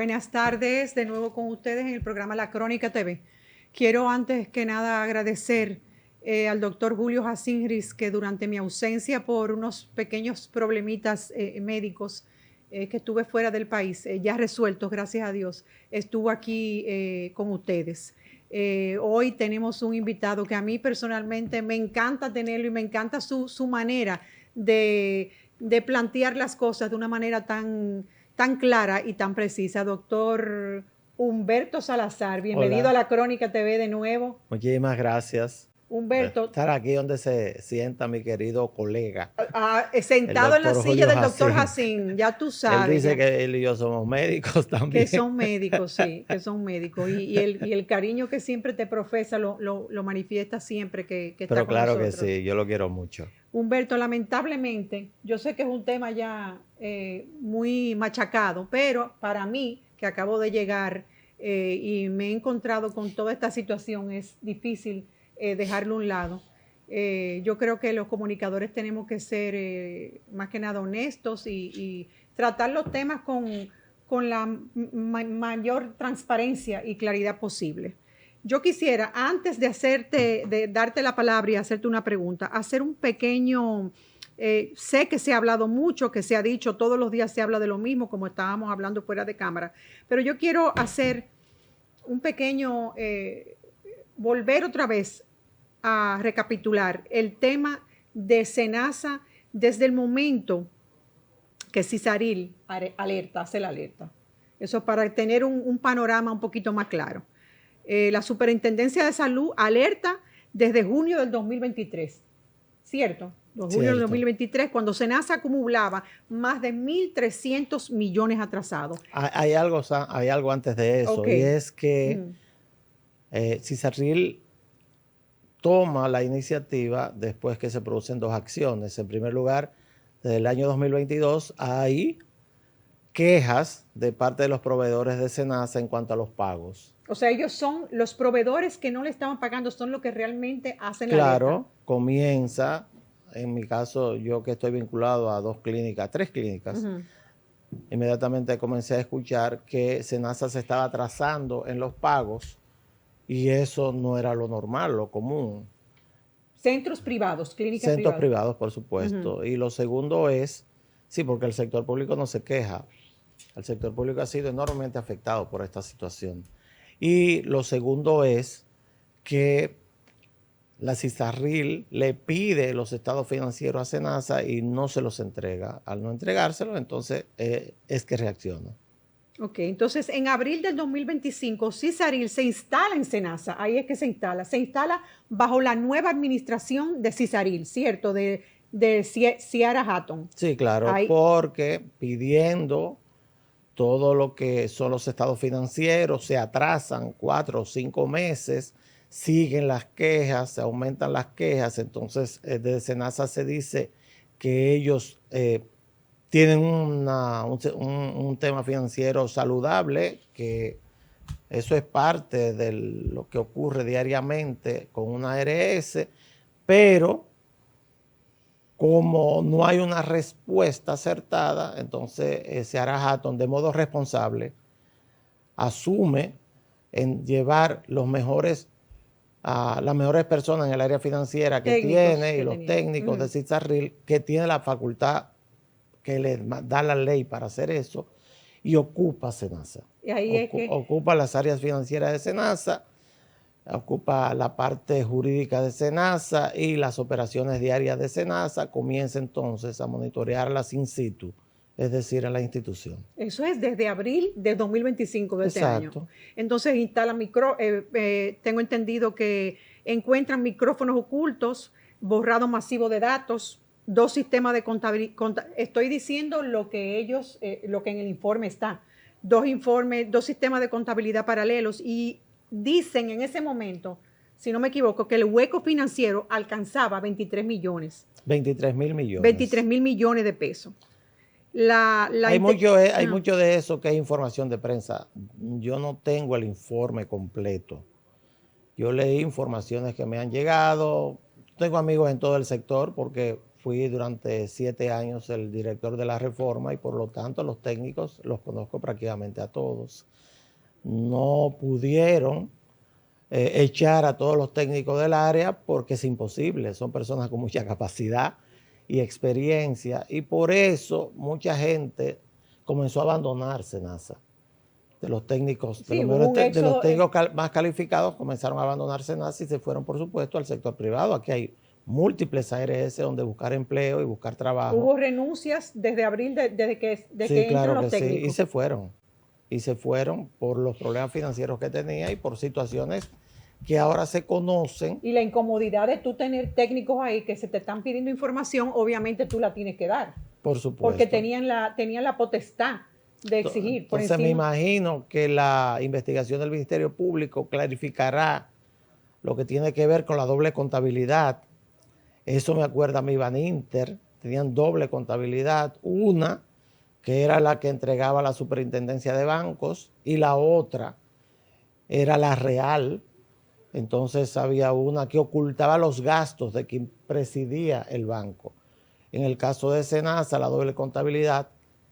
Buenas tardes, de nuevo con ustedes en el programa La Crónica TV. Quiero antes que nada agradecer al doctor Julio Jacingris, que durante mi ausencia por unos pequeños problemitas médicos que estuve fuera del país, ya resueltos, gracias a Dios, estuvo aquí con ustedes. Hoy tenemos un invitado que a mí personalmente me encanta tenerlo y me encanta su manera de plantear las cosas de una manera tan clara y tan precisa. Doctor Humberto Salazar, bienvenido a La Crónica TV de nuevo. Muchísimas gracias. Humberto. Estar aquí donde se sienta mi querido colega. Sentado en la silla del doctor Jacín, ya tú sabes. Él dice que él y yo somos médicos también. Que son médicos, sí, que son médicos. Y el cariño que siempre te profesa lo manifiesta siempre que está Pero con claro nosotros. que sí, yo lo quiero mucho. Humberto, lamentablemente, yo sé que es un tema ya muy machacado, pero para mí, que acabo de llegar y me he encontrado con toda esta situación, es difícil dejarlo a un lado. Yo creo que los comunicadores tenemos que ser más que nada honestos y tratar los temas con la mayor transparencia y claridad posible. Yo quisiera, antes de darte la palabra y hacerte una pregunta, hacer un pequeño, sé que se ha hablado mucho, que se ha dicho, todos los días se habla de lo mismo, como estábamos hablando fuera de cámara, pero yo quiero hacer un pequeño, volver otra vez a recapitular el tema de SENASA desde el momento que Cisaril hace la alerta. Eso para tener un panorama un poquito más claro. La Superintendencia de Salud alerta desde junio del 2023, ¿cierto? Junio del 2023, cuando SENASA acumulaba más de 1.300 millones atrasados. Hay algo antes de eso, y es que Cisaril toma la iniciativa después que se producen dos acciones. En primer lugar, desde el año 2022 hay quejas de parte de los proveedores de SENASA en cuanto a los pagos. O sea, ellos son los proveedores que no le estaban pagando, son los que realmente hacen la alerta. Claro, comienza, en mi caso, yo que estoy vinculado a tres clínicas, inmediatamente comencé a escuchar que SENASA se estaba atrasando en los pagos y eso no era lo normal, lo común. Centros privados, clínicas privadas. Centros privados, por supuesto. Y lo segundo es, sí, porque el sector público no se queja. El sector público ha sido enormemente afectado por esta situación. Y lo segundo es que la Cisarril le pide los estados financieros a SENASA y no se los entrega. Al no entregárselos, entonces es que reacciona. Ok, entonces en abril del 2025, Cisarril se instala en SENASA, ahí es que se instala bajo la nueva administración de Cisarril, ¿cierto? De Ciara Hatton. Sí, claro, ahí, porque pidiendo todo lo que son los estados financieros, se atrasan 4 o 5 meses, siguen las quejas, se aumentan las quejas, entonces desde SENASA se dice que ellos tienen un tema financiero saludable, que eso es parte de lo que ocurre diariamente con una ARS, pero como no hay una respuesta acertada, entonces Ciara Hatton, de modo responsable, asume en llevar las mejores personas en el área financiera que tiene y los técnicos de Cisarril, que tiene la facultad que le da la ley para hacer eso, y ocupa SENASA. Y ahí ocupa las áreas financieras de SENASA, ocupa la parte jurídica de SENASA y las operaciones diarias de SENASA. Comienza entonces a monitorearlas in situ, es decir, en la institución. Eso es desde abril de 2025 de este año. Entonces instalan tengo entendido que encuentran micrófonos ocultos, borrado masivo de datos, 2 sistemas de contabilidad. Estoy diciendo lo que ellos, lo que en el informe está. 2 sistemas de contabilidad paralelos, y dicen en ese momento, si no me equivoco, que el hueco financiero alcanzaba 23 millones. 23,000 millones. 23,000 millones de pesos. Hay mucho de eso que es información de prensa. Yo no tengo el informe completo. Yo leí informaciones que me han llegado. Tengo amigos en todo el sector porque fui durante 7 años el director de la reforma y por lo tanto los técnicos los conozco prácticamente a todos. No pudieron echar a todos los técnicos del área porque es imposible, son personas con mucha capacidad y experiencia y por eso mucha gente comenzó a abandonar SENASA. De los técnicos, Sí, de los técnicos más calificados comenzaron a abandonar SENASA y se fueron, por supuesto, al sector privado. Aquí hay múltiples ARS donde buscar empleo y buscar trabajo. Hubo renuncias desde abril, desde que Sí, claro entran los técnicos. Sí, y se fueron. Y se fueron por los problemas financieros que tenía y por situaciones que ahora se conocen. Y la incomodidad de tú tener técnicos ahí que se te están pidiendo información, obviamente tú la tienes que dar. Por supuesto. Porque tenían la potestad de exigir. Entonces me imagino que la investigación del Ministerio Público clarificará lo que tiene que ver con la doble contabilidad. Eso me acuerda a mi Baninter, tenían doble contabilidad, una que era la que entregaba la superintendencia de bancos y la otra era la real. Entonces había una que ocultaba los gastos de quien presidía el banco. En el caso de SENASA, la doble contabilidad,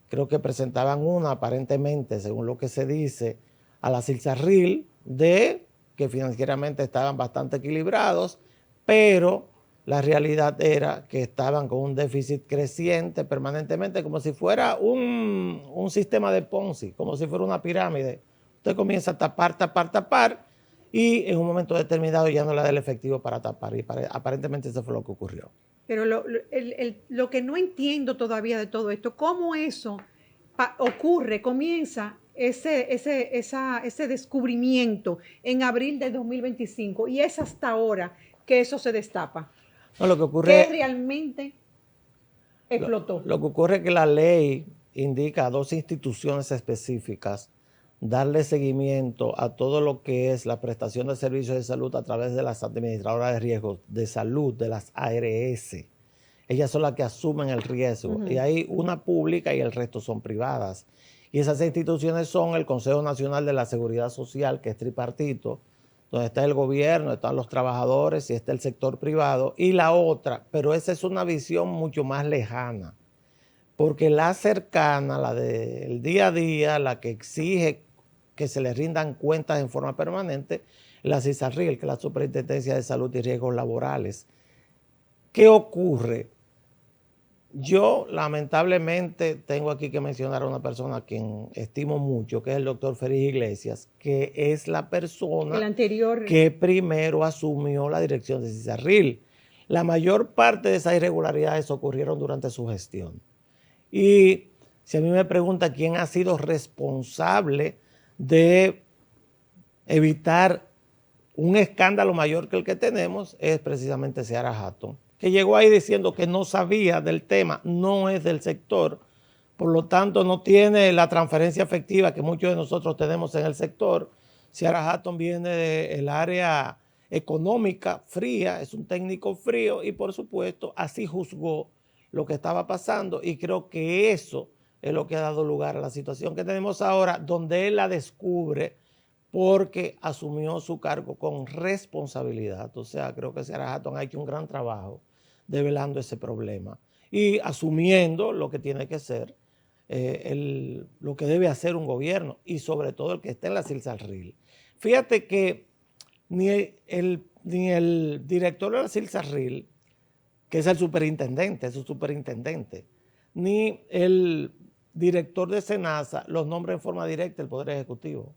creo que presentaban una aparentemente, según lo que se dice, a la Silsarril, de que financieramente estaban bastante equilibrados, pero la realidad era que estaban con un déficit creciente permanentemente, como si fuera un sistema de Ponzi, como si fuera una pirámide. Usted comienza a tapar, y en un momento determinado ya no le da el efectivo para tapar, y aparentemente eso fue lo que ocurrió. Pero lo que no entiendo todavía de todo esto, cómo eso ocurre, comienza ese descubrimiento en abril de 2025 y es hasta ahora que eso se destapa. No, lo que ocurre, ¿qué realmente explotó? Lo que ocurre es que la ley indica a 2 instituciones específicas darle seguimiento a todo lo que es la prestación de servicios de salud a través de las administradoras de riesgos de salud, de las ARS. Ellas son las que asumen el riesgo. Y hay una pública y el resto son privadas. Y esas instituciones son el Consejo Nacional de la Seguridad Social, que es tripartito, donde está el gobierno, están los trabajadores y está el sector privado. Y la otra, pero esa es una visión mucho más lejana, porque la cercana, la del día a día, la que exige que se le rindan cuentas en forma permanente, la CISARRIL, que es la Superintendencia de Salud y Riesgos Laborales. ¿Qué ocurre? Yo lamentablemente tengo aquí que mencionar a una persona a quien estimo mucho, que es el doctor Félix Iglesias, que es la persona que primero asumió la dirección de CISARRIL. La mayor parte de esas irregularidades ocurrieron durante su gestión. Y si a mí me pregunta quién ha sido responsable de evitar un escándalo mayor que el que tenemos, es precisamente Seara Hatton, que llegó ahí diciendo que no sabía del tema, no es del sector, por lo tanto no tiene la transferencia efectiva que muchos de nosotros tenemos en el sector. Seara Hatton viene del área económica fría, es un técnico frío y por supuesto así juzgó lo que estaba pasando y creo que eso es lo que ha dado lugar a la situación que tenemos ahora, donde él la descubre porque asumió su cargo con responsabilidad. O sea, creo que Seara Hatton ha hecho un gran trabajo develando ese problema y asumiendo lo que tiene que ser, lo que debe hacer un gobierno y sobre todo el que esté en la CISARRIL. Fíjate que ni el director de la CISARRIL, que es el superintendente, es su superintendente, ni el director de SENASA los nombra en forma directa el Poder Ejecutivo.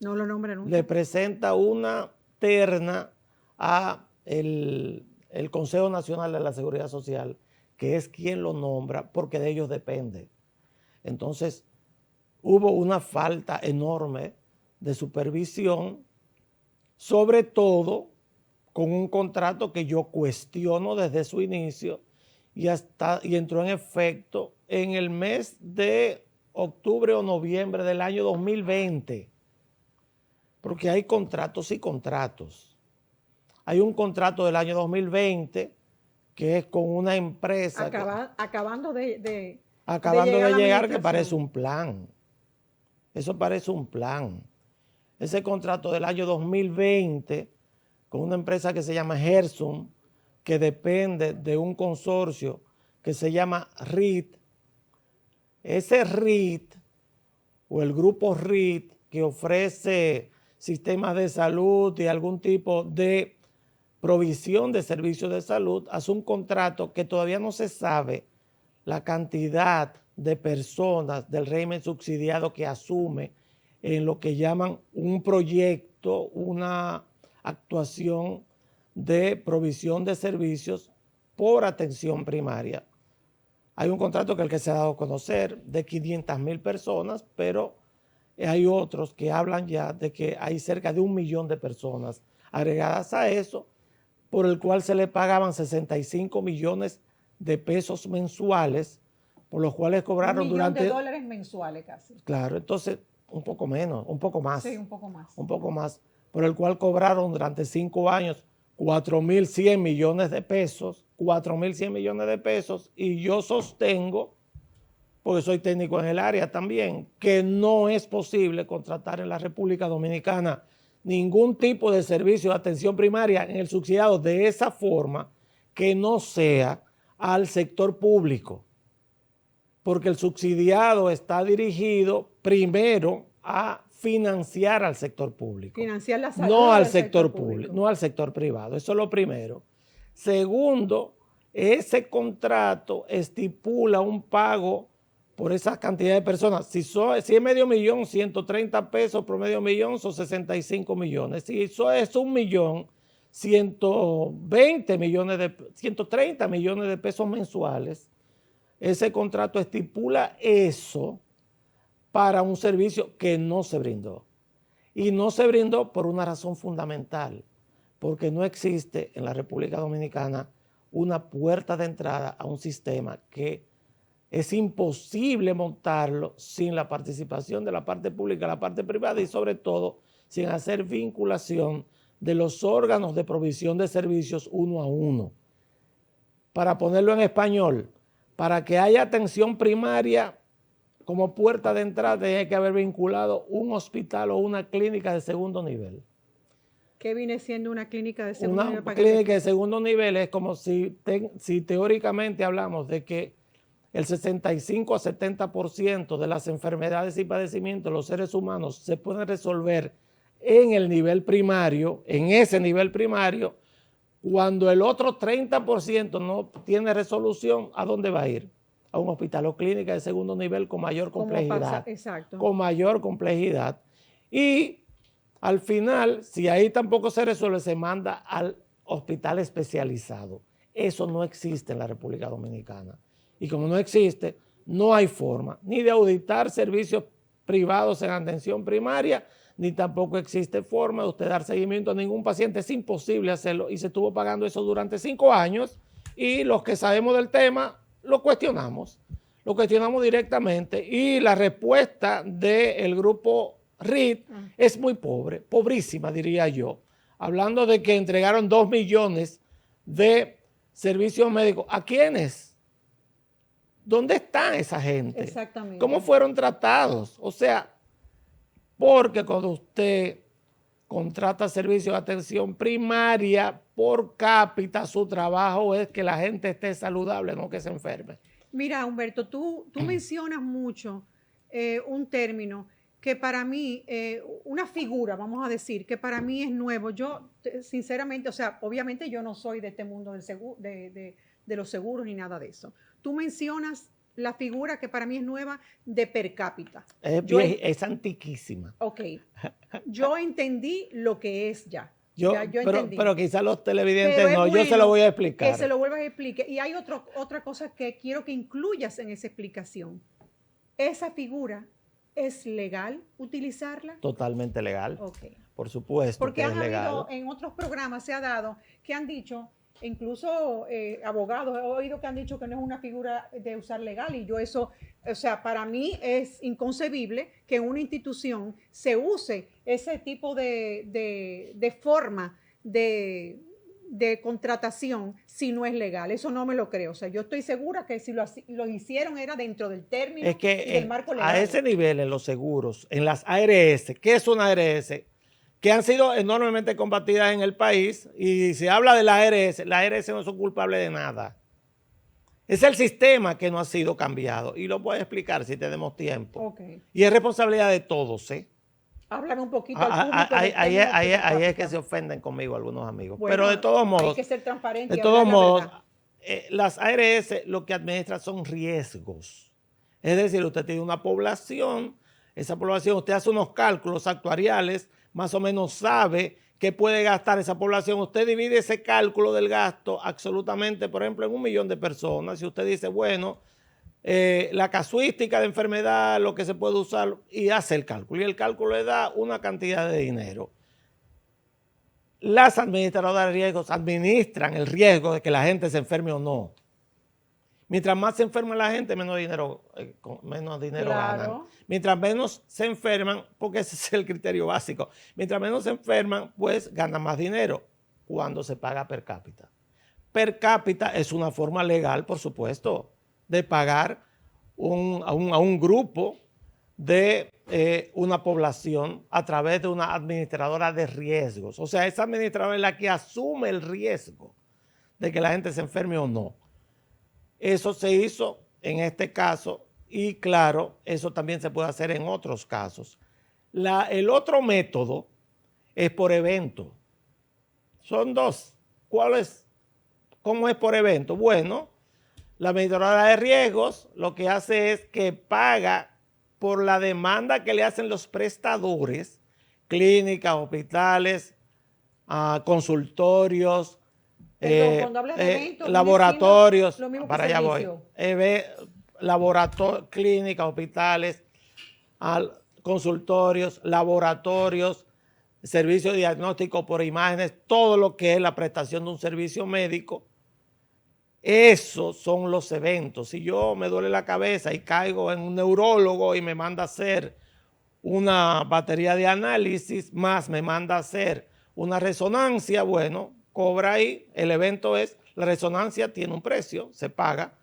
No lo nombra nunca. Le presenta una terna a el Consejo Nacional de la Seguridad Social, que es quien lo nombra, porque de ellos depende. Entonces, hubo una falta enorme de supervisión, sobre todo con un contrato que yo cuestiono desde su inicio y entró en efecto en el mes de octubre o noviembre del año 2020. Porque hay contratos y contratos. Hay un contrato del año 2020 que es con una empresa. Acabando de llegar, que parece un plan. Eso parece un plan. Ese contrato del año 2020 con una empresa que se llama Gersum, que depende de un consorcio que se llama RIT. Ese RIT o el grupo RIT que ofrece sistemas de salud y algún tipo de provisión de servicios de salud, hace un contrato que todavía no se sabe la cantidad de personas del régimen subsidiado que asume en lo que llaman un proyecto, una actuación de provisión de servicios por atención primaria. Hay un contrato que es el que se ha dado a conocer de 500,000 personas, pero hay otros que hablan ya de que hay cerca de 1 millón de personas agregadas a eso, por el cual se le pagaban 65 millones de pesos mensuales, por los cuales cobraron durante... $1 millón mensuales casi. Claro, entonces un poco menos, un poco más. Sí, un poco más. Un poco más, por el cual cobraron durante 5 años 4.100 millones de pesos, 4.100 millones de pesos, y yo sostengo, porque soy técnico en el área también, que no es posible contratar en la República Dominicana ningún tipo de servicio de atención primaria en el subsidiado de esa forma que no sea al sector público, porque el subsidiado está dirigido primero a financiar al sector público. Financiar la salud no al sector público, no al sector privado. Eso es lo primero. Segundo, ese contrato estipula un pago por esa cantidad de personas. Si es medio millón, 130 pesos por medio millón, son 65 millones. Si eso es 1 millón, 130 millones de pesos mensuales. Ese contrato estipula eso para un servicio que no se brindó. Y no se brindó por una razón fundamental, porque no existe en la República Dominicana una puerta de entrada a un sistema que es imposible montarlo sin la participación de la parte pública, la parte privada y sobre todo sin hacer vinculación de los órganos de provisión de servicios uno a uno. Para ponerlo en español, para que haya atención primaria como puerta de entrada tiene que haber vinculado un hospital o una clínica de segundo nivel. ¿Qué viene siendo una clínica de segundo nivel? Una clínica de segundo nivel es como si teóricamente hablamos de que el 65 a 70% de las enfermedades y padecimientos de los seres humanos se pueden resolver en el nivel primario, en ese nivel primario, cuando el otro 30% no tiene resolución, ¿a dónde va a ir? A un hospital o clínica de segundo nivel con mayor complejidad. Exacto. Con mayor complejidad. Y al final, si ahí tampoco se resuelve, se manda al hospital especializado. Eso no existe en la República Dominicana. Y como no existe, no hay forma ni de auditar servicios privados en atención primaria, ni tampoco existe forma de usted dar seguimiento a ningún paciente. Es imposible hacerlo y se estuvo pagando eso durante 5 años y los que sabemos del tema lo cuestionamos directamente y la respuesta del grupo RIT es muy pobre, pobrísima diría yo, hablando de que entregaron 2 millones de servicios médicos. ¿A quiénes? ¿Dónde está esa gente? Exactamente. ¿Cómo fueron tratados? O sea, porque cuando usted contrata servicios de atención primaria por cápita, su trabajo es que la gente esté saludable, no que se enferme. Mira, Humberto, tú mencionas mucho un término que para mí, una figura, vamos a decir, que para mí es nuevo. Yo, sinceramente, o sea, obviamente yo no soy de este mundo del seguro, de los seguros ni nada de eso. Tú mencionas la figura que para mí es nueva de per cápita. Es antiquísima. Ok. Yo entendí lo que es ya. Yo entendí. Pero quizás los televidentes no, yo se lo voy a explicar. Que se lo vuelvas a explicar. Y hay otra cosa que quiero que incluyas en esa explicación. Esa figura, ¿es legal utilizarla? Totalmente legal. Ok. Por supuesto. Porque que es legal. Habido, en otros programas se ha dado que han dicho, incluso abogados, he oído que han dicho que no es una figura de usar legal y yo eso, o sea, para mí es inconcebible que en una institución se use ese tipo de forma de contratación si no es legal. Eso no me lo creo. O sea, yo estoy segura que si lo hicieron era dentro del término es que y del marco legal. A ese nivel en los seguros, en las ARS, ¿qué es una ARS? Que han sido enormemente combatidas en el país y se habla de la ARS no son culpables de nada. Es el sistema que no ha sido cambiado. Y lo voy a explicar si tenemos tiempo. Okay. Y es responsabilidad de todos, ¿eh? Háblame un poquito al público. Ahí es que se ofenden conmigo algunos amigos. Bueno, pero de todos modos, hay que ser transparente. De todos modos, las ARS lo que administran son riesgos. Es decir, usted tiene una población, esa población, usted hace unos cálculos actuariales, más o menos sabe qué puede gastar esa población. Usted divide ese cálculo del gasto absolutamente, por ejemplo, en 1 millón de personas. Si usted dice, bueno, la casuística de enfermedad, lo que se puede usar, y hace el cálculo. Y el cálculo le da una cantidad de dinero. Las administradoras de riesgos administran el riesgo de que la gente se enferme o no. Mientras más se enferma la gente, menos dinero ganan. Mientras menos se enferman, porque ese es el criterio básico, mientras menos se enferman, pues ganan más dinero cuando se paga per cápita. Per cápita es una forma legal, por supuesto, de pagar a un grupo de una población a través de una administradora de riesgos. O sea, esa administradora es la que asume el riesgo de que la gente se enferme o no. Eso se hizo en este caso y claro, eso también se puede hacer en otros casos. El otro método es por evento. Son dos. ¿Cómo es por evento? Bueno, la administradora de riesgos lo que hace es que paga por la demanda que le hacen los prestadores, clínicas, hospitales, consultorios, cuando hablas de eventos, laboratorios, para allá voy, clínicas, hospitales, consultorios, laboratorios, servicios de diagnóstico por imágenes, todo lo que es la prestación de un servicio médico. Esos son los eventos. Si yo me duele la cabeza y caigo en un neurólogo y me manda a hacer una batería de análisis, más me manda a hacer una resonancia, bueno, cobra ahí. El evento es, la resonancia tiene un precio, se paga.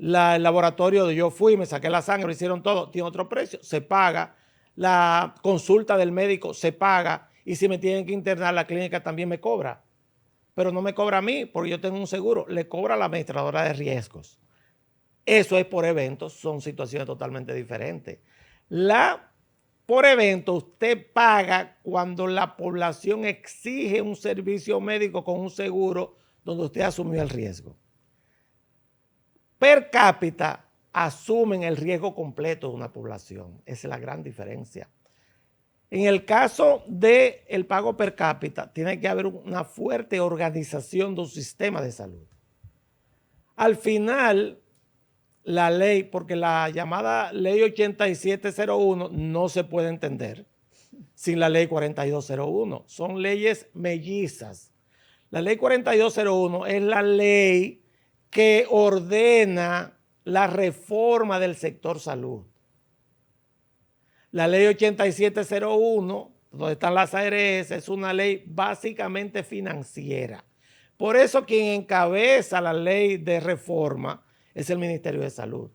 El laboratorio donde yo fui, me saqué la sangre, lo hicieron todo, tiene otro precio, se paga. La consulta del médico se paga. Y si me tienen que internar, la clínica también me cobra. Pero no me cobra a mí porque yo tengo un seguro, le cobra a la administradora de riesgos. Eso es por eventos, son situaciones totalmente diferentes. Por evento usted paga cuando la población exige un servicio médico con un seguro donde usted asumió el riesgo. Per cápita asumen el riesgo completo de una población. Esa es la gran diferencia. En el caso del pago per cápita, tiene que haber una fuerte organización de un sistema de salud. Al final, la ley, porque la llamada ley 8701 no se puede entender sin la ley 4201. Son leyes mellizas. La ley 4201 es la ley que ordena la reforma del sector salud. La ley 8701, donde están las ARS, es una ley básicamente financiera. Por eso quien encabeza la ley de reforma es el Ministerio de Salud.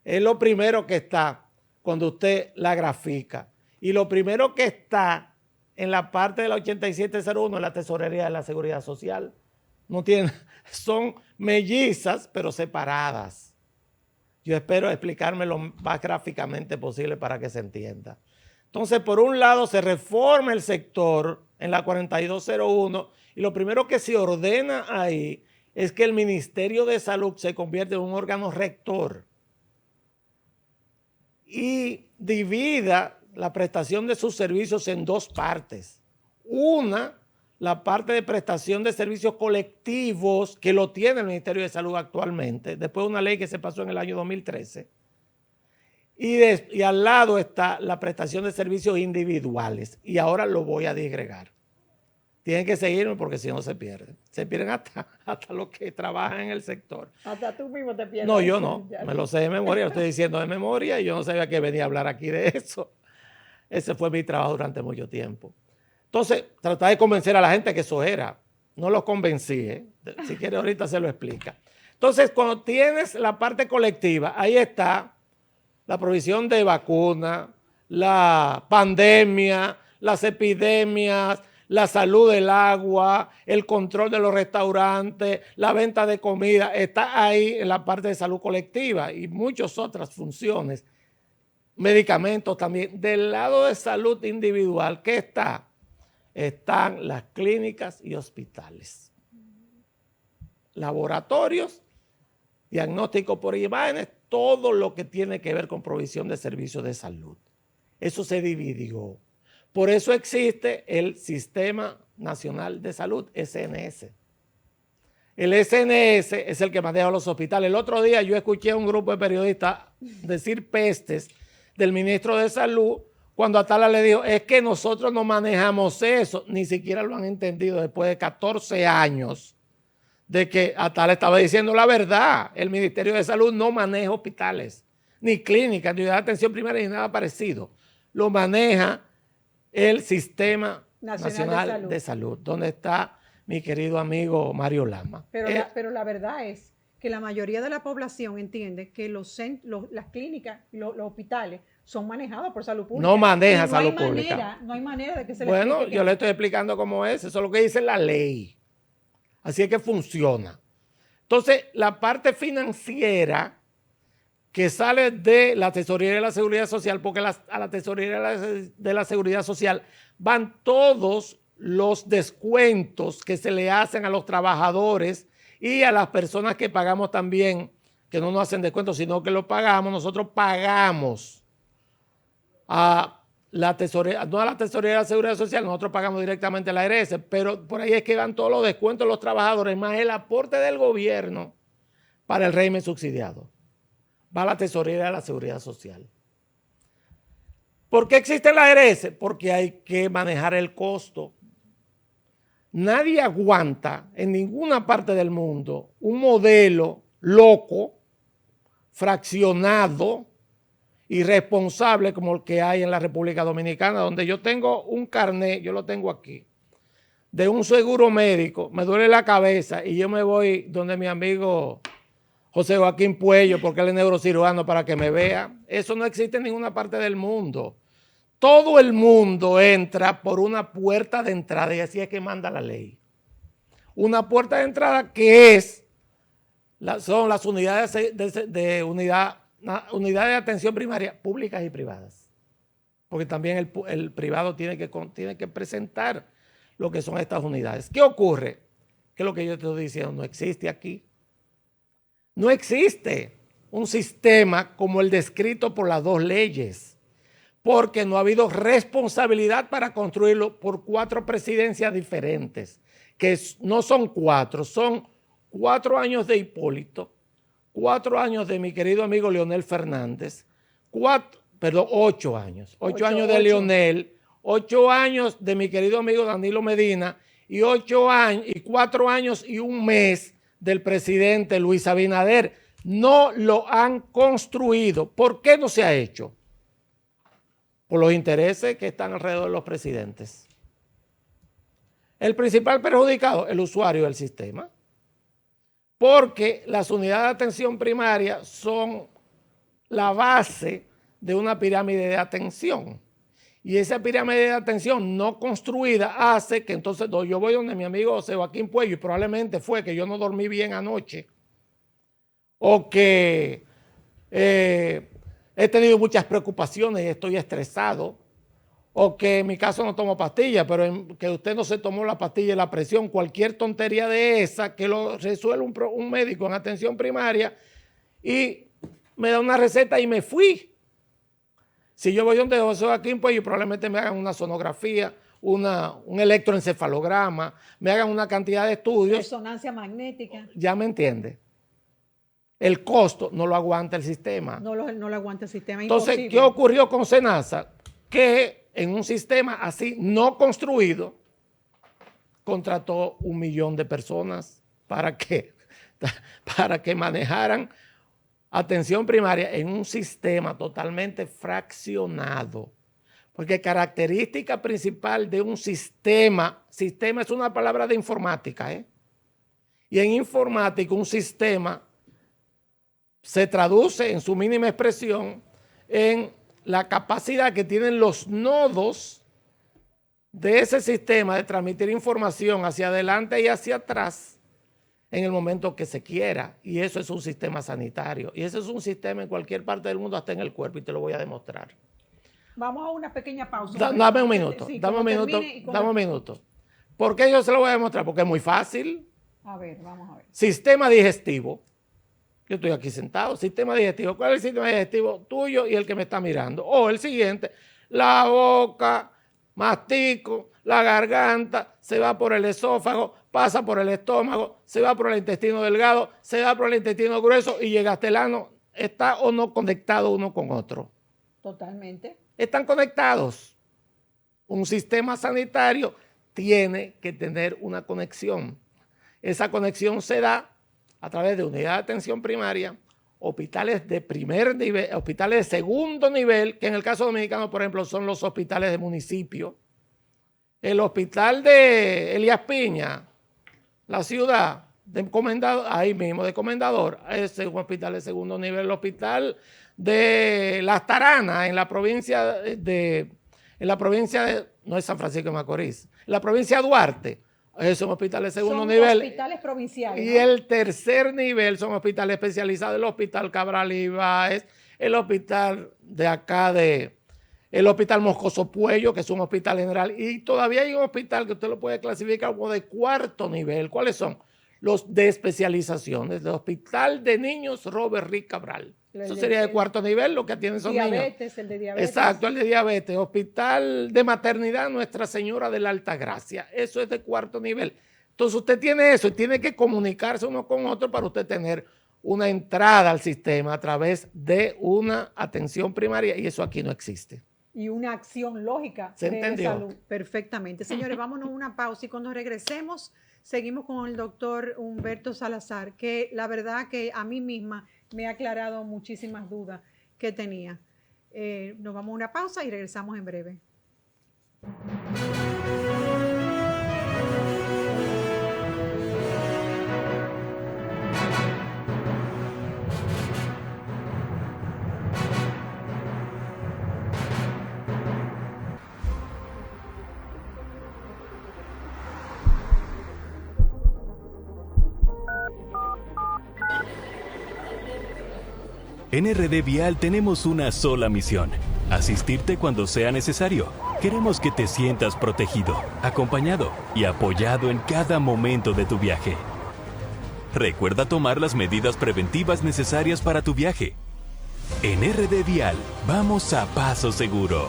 Es lo primero que está cuando usted la grafica. Y lo primero que está en la parte de la 8701 es la Tesorería de la Seguridad Social. No tienen, son mellizas, pero separadas. Yo espero explicarme lo más gráficamente posible para que se entienda. Entonces, por un lado, se reforma el sector en la 4201 y lo primero que se ordena ahí es que el Ministerio de Salud se convierte en un órgano rector y divida la prestación de sus servicios en dos partes. Una, la parte de prestación de servicios colectivos que lo tiene el Ministerio de Salud actualmente, después de una ley que se pasó en el año 2013. Y al lado está la prestación de servicios individuales. Y ahora lo voy a disgregar. Tienen que seguirme porque si no se pierden. Se pierden hasta los que trabajan en el sector. Hasta tú mismo te pierdes. No, yo no. Me lo sé de memoria. Lo estoy diciendo de memoria y yo no sabía que venía a hablar aquí de eso. Ese fue mi trabajo durante mucho tiempo. Entonces, tratar de convencer a la gente que eso era. No los convencí, ¿eh? Si quiere ahorita se lo explica. Entonces, cuando tienes la parte colectiva, ahí está la provisión de vacunas, la pandemia, las epidemias, la salud del agua, el control de los restaurantes, la venta de comida, está ahí en la parte de salud colectiva y muchas otras funciones, medicamentos también. Del lado de salud individual, ¿qué está? Están las clínicas y hospitales, laboratorios, diagnóstico por imágenes, todo lo que tiene que ver con provisión de servicios de salud. Eso se dividió. Por eso existe el Sistema Nacional de Salud, SNS. El SNS es el que maneja los hospitales. El otro día yo escuché a un grupo de periodistas decir pestes del ministro de Salud cuando Atala le dijo, es que nosotros no manejamos eso. Ni siquiera lo han entendido después de 14 años de que Atala estaba diciendo la verdad. El Ministerio de Salud no maneja hospitales, ni clínicas, ni unidad de atención primaria, ni nada parecido. Lo maneja el Sistema Nacional de Salud, donde está mi querido amigo Mario Lama. Pero la verdad es que la mayoría de la población entiende que las clínicas, los hospitales son manejados por salud pública. No maneja salud pública. No hay manera de que se le explique. Yo le estoy explicando cómo es. Eso es lo que dice la ley. Así es que funciona. Entonces, la parte financiera que sale de la Tesorería de la Seguridad Social, porque a la Tesorería de la Seguridad Social van todos los descuentos que se le hacen a los trabajadores y a las personas que pagamos también, que no nos hacen descuentos, sino que lo pagamos, nosotros pagamos a la Tesorería, no a la Tesorería de la Seguridad Social, nosotros pagamos directamente a la ARS, pero por ahí es que van todos los descuentos de los trabajadores, más el aporte del gobierno para el régimen subsidiado. Va a la Tesorería de la Seguridad Social. ¿Por qué existe la ARS? Porque hay que manejar el costo. Nadie aguanta en ninguna parte del mundo un modelo loco, fraccionado, irresponsable como el que hay en la República Dominicana, donde yo tengo un carnet, yo lo tengo aquí, de un seguro médico, me duele la cabeza y yo me voy donde mi amigo José Joaquín Puello, porque él es neurocirujano, para que me vea. Eso no existe en ninguna parte del mundo. Todo el mundo entra por una puerta de entrada y así es que manda la ley. Una puerta de entrada que son las unidades de atención primaria públicas y privadas. Porque también el privado tiene que presentar lo que son estas unidades. ¿Qué ocurre? Que lo que yo te estoy diciendo no existe aquí. No existe un sistema como el descrito por las dos leyes, porque no ha habido responsabilidad para construirlo por 4 presidencias diferentes, que no son 4, son 4 años de Hipólito, 4 años de mi querido amigo Leonel Fernández, 8 años, 8 años de Leonel, 8 años de mi querido amigo Danilo Medina y 4 años y un mes del presidente Luis Abinader. No lo han construido. ¿Por qué no se ha hecho? Por los intereses que están alrededor de los presidentes. El principal perjudicado, el usuario del sistema. Porque las unidades de atención primaria son la base de una pirámide de atención. Y esa pirámide de atención no construida hace que entonces yo voy donde mi amigo José Joaquín Puello y probablemente fue que yo no dormí bien anoche o que he tenido muchas preocupaciones y estoy estresado o que en mi caso no tomo pastillas, pero que usted no se tomó la pastilla de la presión, cualquier tontería de esa que lo resuelve un médico en atención primaria y me da una receta y me fui. Si yo voy donde José Joaquín, pues probablemente me hagan una sonografía, un electroencefalograma, me hagan una cantidad de estudios. Resonancia magnética. Ya me entiende. El costo no lo aguanta el sistema. No lo aguanta el sistema. Entonces, imposible. ¿qué ocurrió con SENASA? Que en un sistema así no construido, contrató 1 millón de personas para que manejaran atención primaria en un sistema totalmente fraccionado. Porque característica principal de un sistema es una palabra de informática, y en informática un sistema se traduce en su mínima expresión en la capacidad que tienen los nodos de ese sistema de transmitir información hacia adelante y hacia atrás en el momento que se quiera. Y eso es un sistema sanitario. Y ese es un sistema en cualquier parte del mundo, hasta en el cuerpo, y te lo voy a demostrar. Vamos a una pequeña pausa. Dame un minuto, dame un minuto. ¿Por qué yo se lo voy a demostrar? Porque es muy fácil. A ver, vamos a ver. Sistema digestivo. Yo estoy aquí sentado. Sistema digestivo. ¿Cuál es el sistema digestivo tuyo y el que me está mirando? O el siguiente. La boca, mastico, la garganta, se va por el esófago, pasa por el estómago, se va por el intestino delgado, se va por el intestino grueso y llega hasta el ano. ¿Está o no conectado uno con otro? Totalmente. Están conectados. Un sistema sanitario tiene que tener una conexión. Esa conexión se da a través de unidad de atención primaria, hospitales de primer nivel, hospitales de segundo nivel, que en el caso dominicano, por ejemplo, son los hospitales de municipio. El hospital de Elías Piña, la ciudad de Comendador, ahí mismo de Comendador, es un hospital de segundo nivel. El hospital de Las Taranas, en la provincia de, no es San Francisco de Macorís, en la provincia de Duarte, es un hospital de segundo nivel. Son hospitales provinciales. Y el tercer nivel son hospitales especializados, el Hospital Cabral Ibáez, el hospital de acá el Hospital Moscoso Puello, que es un hospital general, y todavía hay un hospital que usted lo puede clasificar como de cuarto nivel. ¿Cuáles son? Los de especialización, desde el Hospital de Niños Robert Rick Cabral. Eso sería de cuarto nivel, lo que atienden son niños. El de diabetes. Exacto, el de diabetes. Hospital de maternidad Nuestra Señora de la Altagracia. Eso es de cuarto nivel. Entonces usted tiene eso y tiene que comunicarse uno con otro para usted tener una entrada al sistema a través de una atención primaria, y eso aquí no existe. Y una acción lógica de salud. Perfectamente. Señores, vámonos a una pausa y cuando regresemos seguimos con el doctor Humberto Salazar, que la verdad que a mí misma me ha aclarado muchísimas dudas que tenía. Nos vamos a una pausa y regresamos en breve. En RD Vial tenemos una sola misión: asistirte cuando sea necesario. Queremos que te sientas protegido, acompañado y apoyado en cada momento de tu viaje. Recuerda tomar las medidas preventivas necesarias para tu viaje. En RD Vial, vamos a paso seguro.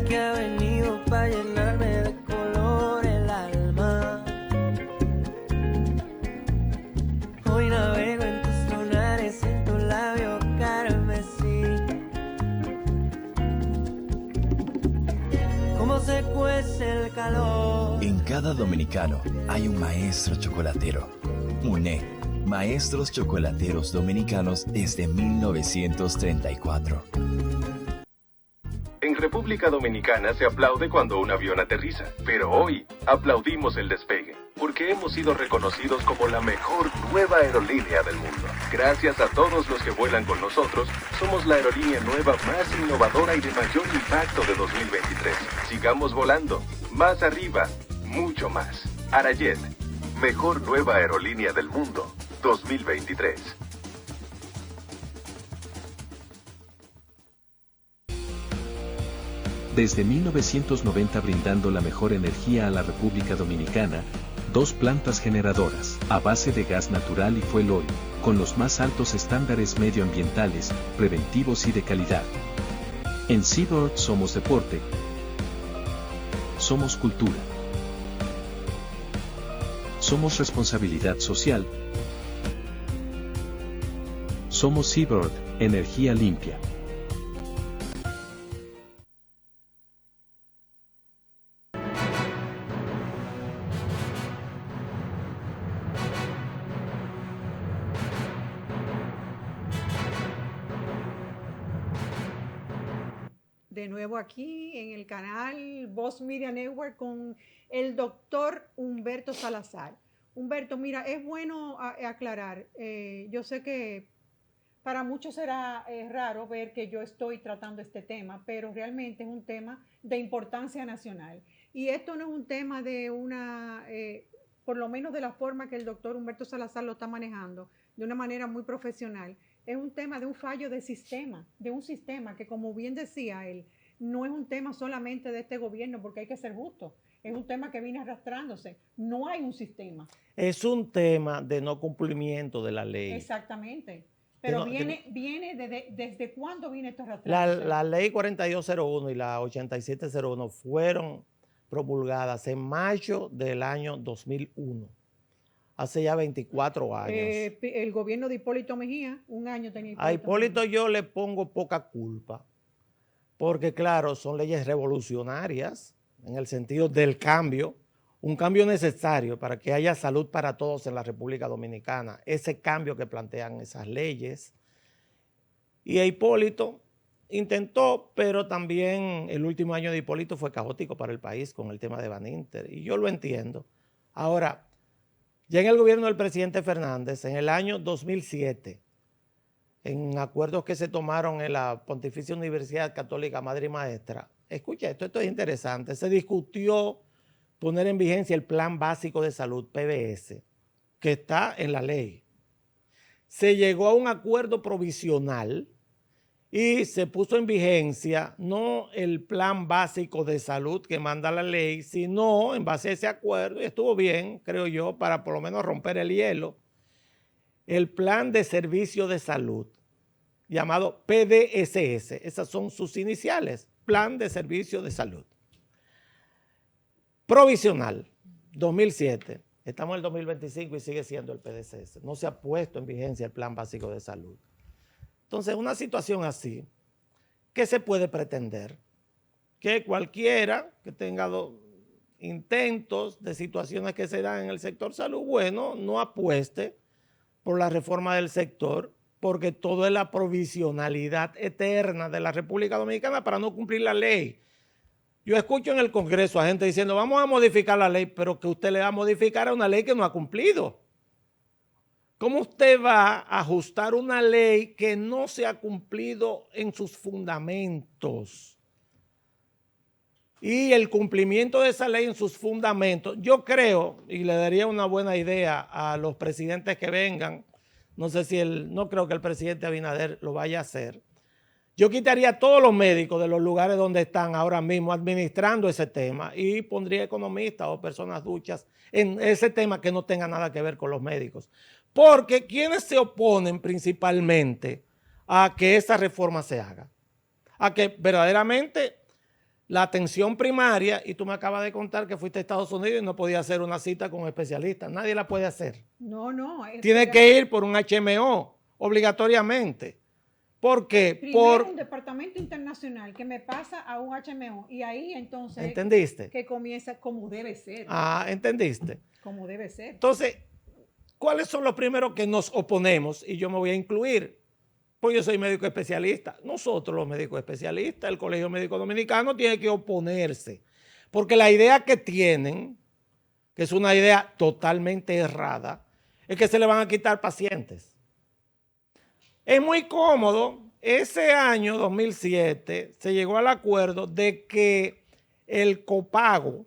Que ha venido para llenarme de color el alma. Hoy navego en tus lunares, en tu labio carmesí. Cómo se cuece el calor. En cada dominicano hay un maestro chocolatero. UNE, Maestros Chocolateros Dominicanos desde 1934. En República Dominicana se aplaude cuando un avión aterriza, pero hoy aplaudimos el despegue, porque hemos sido reconocidos como la mejor nueva aerolínea del mundo. Gracias a todos los que vuelan con nosotros, somos la aerolínea nueva más innovadora y de mayor impacto de 2023. Sigamos volando, más arriba, mucho más. Arajet, mejor nueva aerolínea del mundo, 2023. Desde 1990 brindando la mejor energía a la República Dominicana, 2 plantas generadoras, a base de gas natural y fuel oil, con los más altos estándares medioambientales, preventivos y de calidad. En Seabird somos deporte, somos cultura, somos responsabilidad social, somos Seabird, energía limpia. de nuevo aquí en el canal Voz Media Network con el doctor Humberto Salazar. Humberto, mira, es bueno aclarar, yo sé que para muchos será raro ver que yo estoy tratando este tema, pero realmente es un tema de importancia nacional. Y esto no es un tema de por lo menos de la forma que el doctor Humberto Salazar lo está manejando, de una manera muy profesional. Es un tema de un fallo de sistema, de un sistema que, como bien decía él, no es un tema solamente de este gobierno, porque hay que ser justo. Es un tema que viene arrastrándose. No hay un sistema. Es un tema de no cumplimiento de la ley. Exactamente. Pero ¿desde cuándo viene esto arrastrándose? La ley 4201 y la 8701 fueron promulgadas en mayo del año 2001. Hace ya 24 años. El gobierno de Hipólito Mejía, un año tenía Hipólito. A Hipólito Mejía yo le pongo poca culpa, porque claro, son leyes revolucionarias en el sentido del cambio, un cambio necesario para que haya salud para todos en la República Dominicana, ese cambio que plantean esas leyes. Y Hipólito intentó, pero también el último año de Hipólito fue caótico para el país con el tema de Baninter, y yo lo entiendo. Ahora, ya en el gobierno del presidente Fernández, en el año 2007, en acuerdos que se tomaron en la Pontificia Universidad Católica Madre y Maestra, escucha esto es interesante, se discutió poner en vigencia el Plan Básico de Salud, PBS, que está en la ley. Se llegó a un acuerdo provisional y se puso en vigencia no el Plan Básico de Salud que manda la ley, sino en base a ese acuerdo, y estuvo bien, creo yo, para por lo menos romper el hielo, el Plan de Servicio de Salud, llamado PDSS. Esas son sus iniciales, Plan de Servicio de Salud. Provisional, 2007. Estamos en el 2025 y sigue siendo el PDSS. No se ha puesto en vigencia el Plan Básico de Salud. Entonces, una situación así, ¿qué se puede pretender? Que cualquiera que tenga intentos de situaciones que se dan en el sector salud, bueno, no apueste por la reforma del sector, porque todo es la provisionalidad eterna de la República Dominicana para no cumplir la ley. Yo escucho en el Congreso a gente diciendo, vamos a modificar la ley, pero que usted le va a modificar a una ley que no ha cumplido. ¿Cómo usted va a ajustar una ley que no se ha cumplido en sus fundamentos? Y el cumplimiento de esa ley en sus fundamentos, yo creo, y le daría una buena idea a los presidentes que vengan, no creo que el presidente Abinader lo vaya a hacer. Yo quitaría a todos los médicos de los lugares donde están ahora mismo administrando ese tema y pondría economistas o personas duchas en ese tema que no tenga nada que ver con los médicos. Porque ¿quiénes se oponen principalmente a que esa reforma se haga? A que verdaderamente la atención primaria, y tú me acabas de contar que fuiste a Estados Unidos y no podías hacer una cita con un especialista. Nadie la puede hacer. No. Tiene que ir por un HMO obligatoriamente. ¿Por qué? Primero un departamento internacional que me pasa a un HMO y ahí entonces... ¿Entendiste? Que comienza como debe ser. Ah, ¿entendiste? Como debe ser. Entonces, ¿cuáles son los primeros que nos oponemos? Y yo me voy a incluir. Pues yo soy médico especialista. Nosotros los médicos especialistas, el Colegio Médico Dominicano tiene que oponerse. Porque la idea que tienen, que es una idea totalmente errada, es que se le van a quitar pacientes. Es muy cómodo. Ese año, 2007, se llegó al acuerdo de que el copago,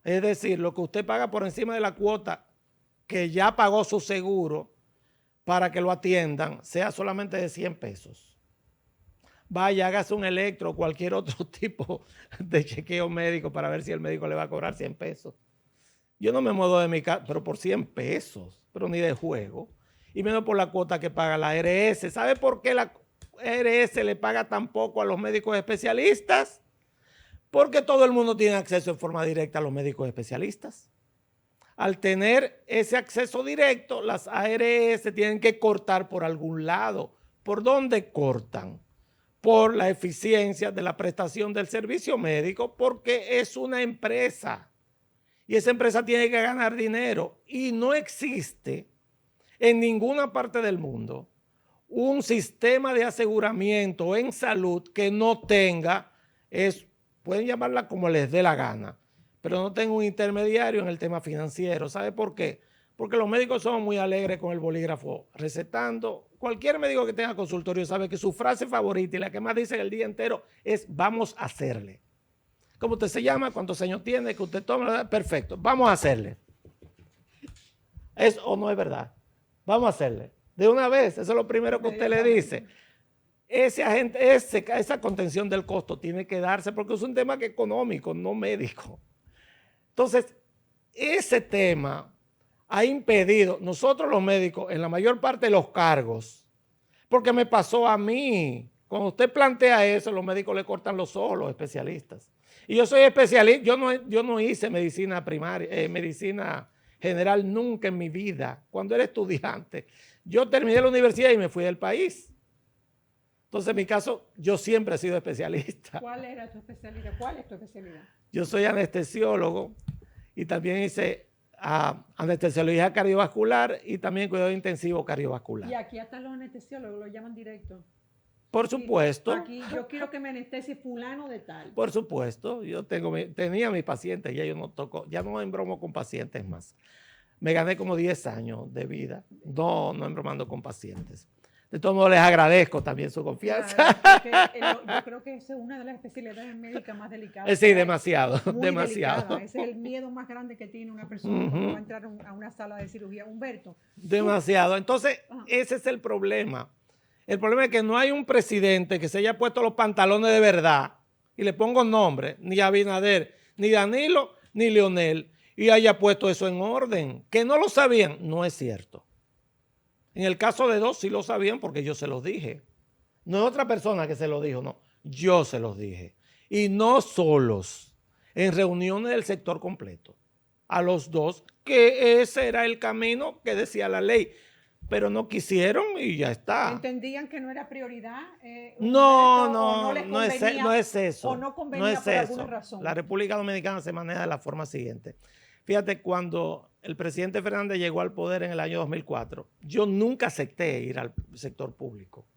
es decir, lo que usted paga por encima de la cuota que ya pagó su seguro para que lo atiendan, sea solamente de 100 pesos. Vaya, hágase un electro o cualquier otro tipo de chequeo médico para ver si el médico le va a cobrar 100 pesos. Yo no me muevo de mi casa, pero por 100 pesos, pero ni de juego. Y menos por la cuota que paga la ARS. ¿Sabe por qué la ARS le paga tan poco a los médicos especialistas? Porque todo el mundo tiene acceso en forma directa a los médicos especialistas. Al tener ese acceso directo, las ARS tienen que cortar por algún lado. ¿Por dónde cortan? Por la eficiencia de la prestación del servicio médico, porque es una empresa. Y esa empresa tiene que ganar dinero. Y no existe en ninguna parte del mundo un sistema de aseguramiento en salud que no tenga pueden llamarla como les dé la gana, pero no tengo un intermediario en el tema financiero. ¿Sabe por qué? Porque los médicos son muy alegres con el bolígrafo recetando. Cualquier médico que tenga consultorio sabe que su frase favorita y la que más dice el día entero es vamos a hacerle. ¿Cómo usted se llama? ¿Cuántos años tiene? ¿Que usted toma? Perfecto, vamos a hacerle. ¿Es o no es verdad? Vamos a hacerle. De una vez, eso es lo primero que usted le dice. Esa contención del costo tiene que darse porque es un tema que económico, no médico. Entonces, ese tema ha impedido, nosotros los médicos, en la mayor parte de los cargos, porque me pasó a mí. Cuando usted plantea eso, los médicos le cortan los ojos, los especialistas. Y yo soy especialista, yo no hice medicina primaria, medicina general nunca en mi vida. Cuando era estudiante, yo terminé la universidad y me fui del país. Entonces, en mi caso, yo siempre he sido especialista. ¿Cuál era tu especialidad? ¿Cuál es tu especialidad? Yo soy anestesiólogo y también hice anestesiología cardiovascular y también cuidado intensivo cardiovascular. Y aquí hasta los anestesiólogos lo llaman directo. Por supuesto. Aquí yo quiero que me anestesie fulano de tal. Por supuesto. Yo tenía mis pacientes, ya no embromo con pacientes más. Me gané como 10 años de vida, no embromando con pacientes. De todos modos, les agradezco también su confianza. Claro, yo creo que esa es una de las especialidades médicas más delicadas. Sí, demasiado, Muy demasiado. delicada. Ese es el miedo más grande que tiene una persona cuando va a entrar a una sala de cirugía. Humberto. Demasiado. Entonces, ese es el problema. El problema es que no hay un presidente que se haya puesto los pantalones de verdad, y le pongo nombre, ni Abinader, ni Danilo, ni Leonel, y haya puesto eso en orden. Que no lo sabían, no es cierto. En el caso de dos sí lo sabían porque yo se los dije. No es otra persona que se lo dijo, no. Yo se los dije. Y no solos, en reuniones del sector completo. A los dos, que ese era el camino que decía la ley. Pero no quisieron y ya está. ¿Entendían que no era prioridad? No es eso. O no convenía por alguna razón. La República Dominicana se maneja de la forma siguiente. Fíjate, cuando el presidente Fernández llegó al poder en el año 2004, yo nunca acepté ir al sector público.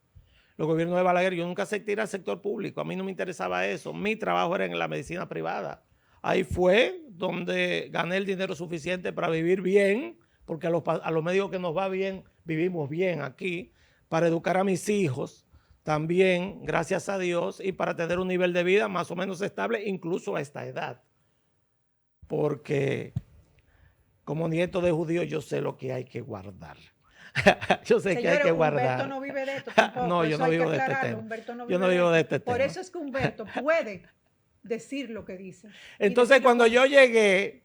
Los gobiernos de Balaguer, yo nunca acepté ir al sector público. A mí no me interesaba eso. Mi trabajo era en la medicina privada. Ahí fue donde gané el dinero suficiente para vivir bien, porque a los médicos que nos va bien, vivimos bien aquí, para educar a mis hijos también, gracias a Dios, y para tener un nivel de vida más o menos estable, incluso a esta edad. Porque como nieto de judío yo sé lo que hay que guardar. Yo sé que hay que guardar. Humberto no vive de esto tampoco. No, yo no vivo de este tema. Yo no vivo de este tema. Por eso es que Humberto puede decir lo que dice. Entonces, cuando yo llegué,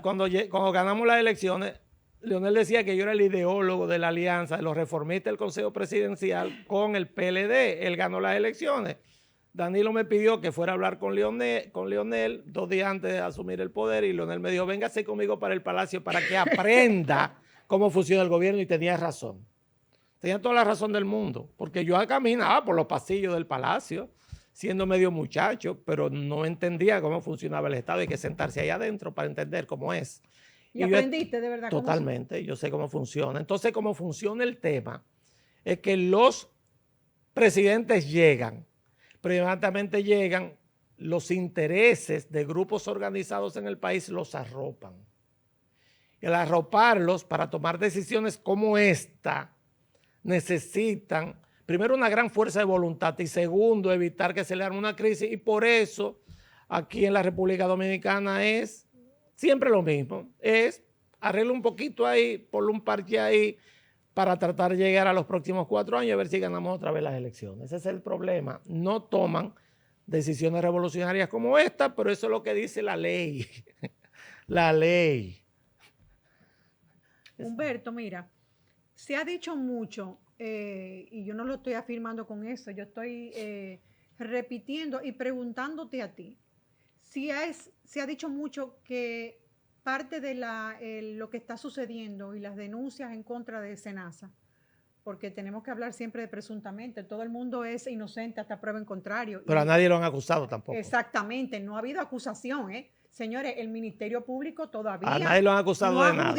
cuando ganamos las elecciones, Leonel decía que yo era el ideólogo de la alianza de los reformistas del Consejo Presidencial con el PLD. Él ganó las elecciones. Danilo me pidió que fuera a hablar con Leonel 2 días antes de asumir el poder y Leonel me dijo, véngase conmigo para el Palacio para que aprenda cómo funciona el gobierno, y tenía razón. Tenía toda la razón del mundo, porque yo caminaba por los pasillos del Palacio siendo medio muchacho, pero no entendía cómo funcionaba el Estado. Hay que sentarse ahí adentro para entender cómo es. ¿Y aprendiste de verdad? Totalmente, yo sé cómo funciona. Entonces, cómo funciona el tema es que los presidentes llegan, pero inmediatamente llegan, los intereses de grupos organizados en el país los arropan. Y al arroparlos para tomar decisiones como esta, necesitan, primero, una gran fuerza de voluntad y segundo, evitar que se le arme una crisis. Y por eso, aquí en la República Dominicana es siempre lo mismo. Es arregla un poquito ahí, ponle un parche ahí, para tratar de llegar a los próximos 4 años y a ver si ganamos otra vez las elecciones. Ese es el problema. No toman decisiones revolucionarias como esta, pero eso es lo que dice la ley. La ley. Humberto, mira, se ha dicho mucho, y yo no lo estoy afirmando con eso, yo estoy repitiendo y preguntándote a ti. Se ha dicho mucho que parte de lo que está sucediendo y las denuncias en contra de Senasa, porque tenemos que hablar siempre de presuntamente, todo el mundo es inocente hasta prueba en contrario. Pero a nadie lo han acusado tampoco. Exactamente, no ha habido acusación, ¿eh? Señores, el Ministerio Público todavía a nadie lo han acusado no de ha nada.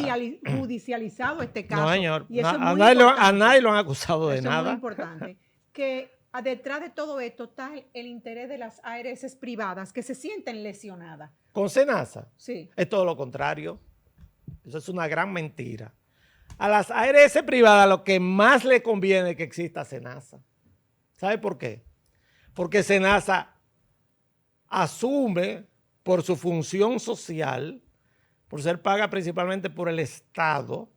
Judicializado este caso. No, señor, Y eso a nadie lo han acusado de eso nada. es muy importante. Que detrás de todo esto está el interés de las ARS privadas que se sienten lesionadas. Con Senasa Sí. es todo lo contrario. Eso es una gran mentira. A las ARS privadas lo que más le conviene es que exista Senasa. ¿Sabe por qué? Porque Senasa asume por su función social, por ser paga principalmente por el Estado,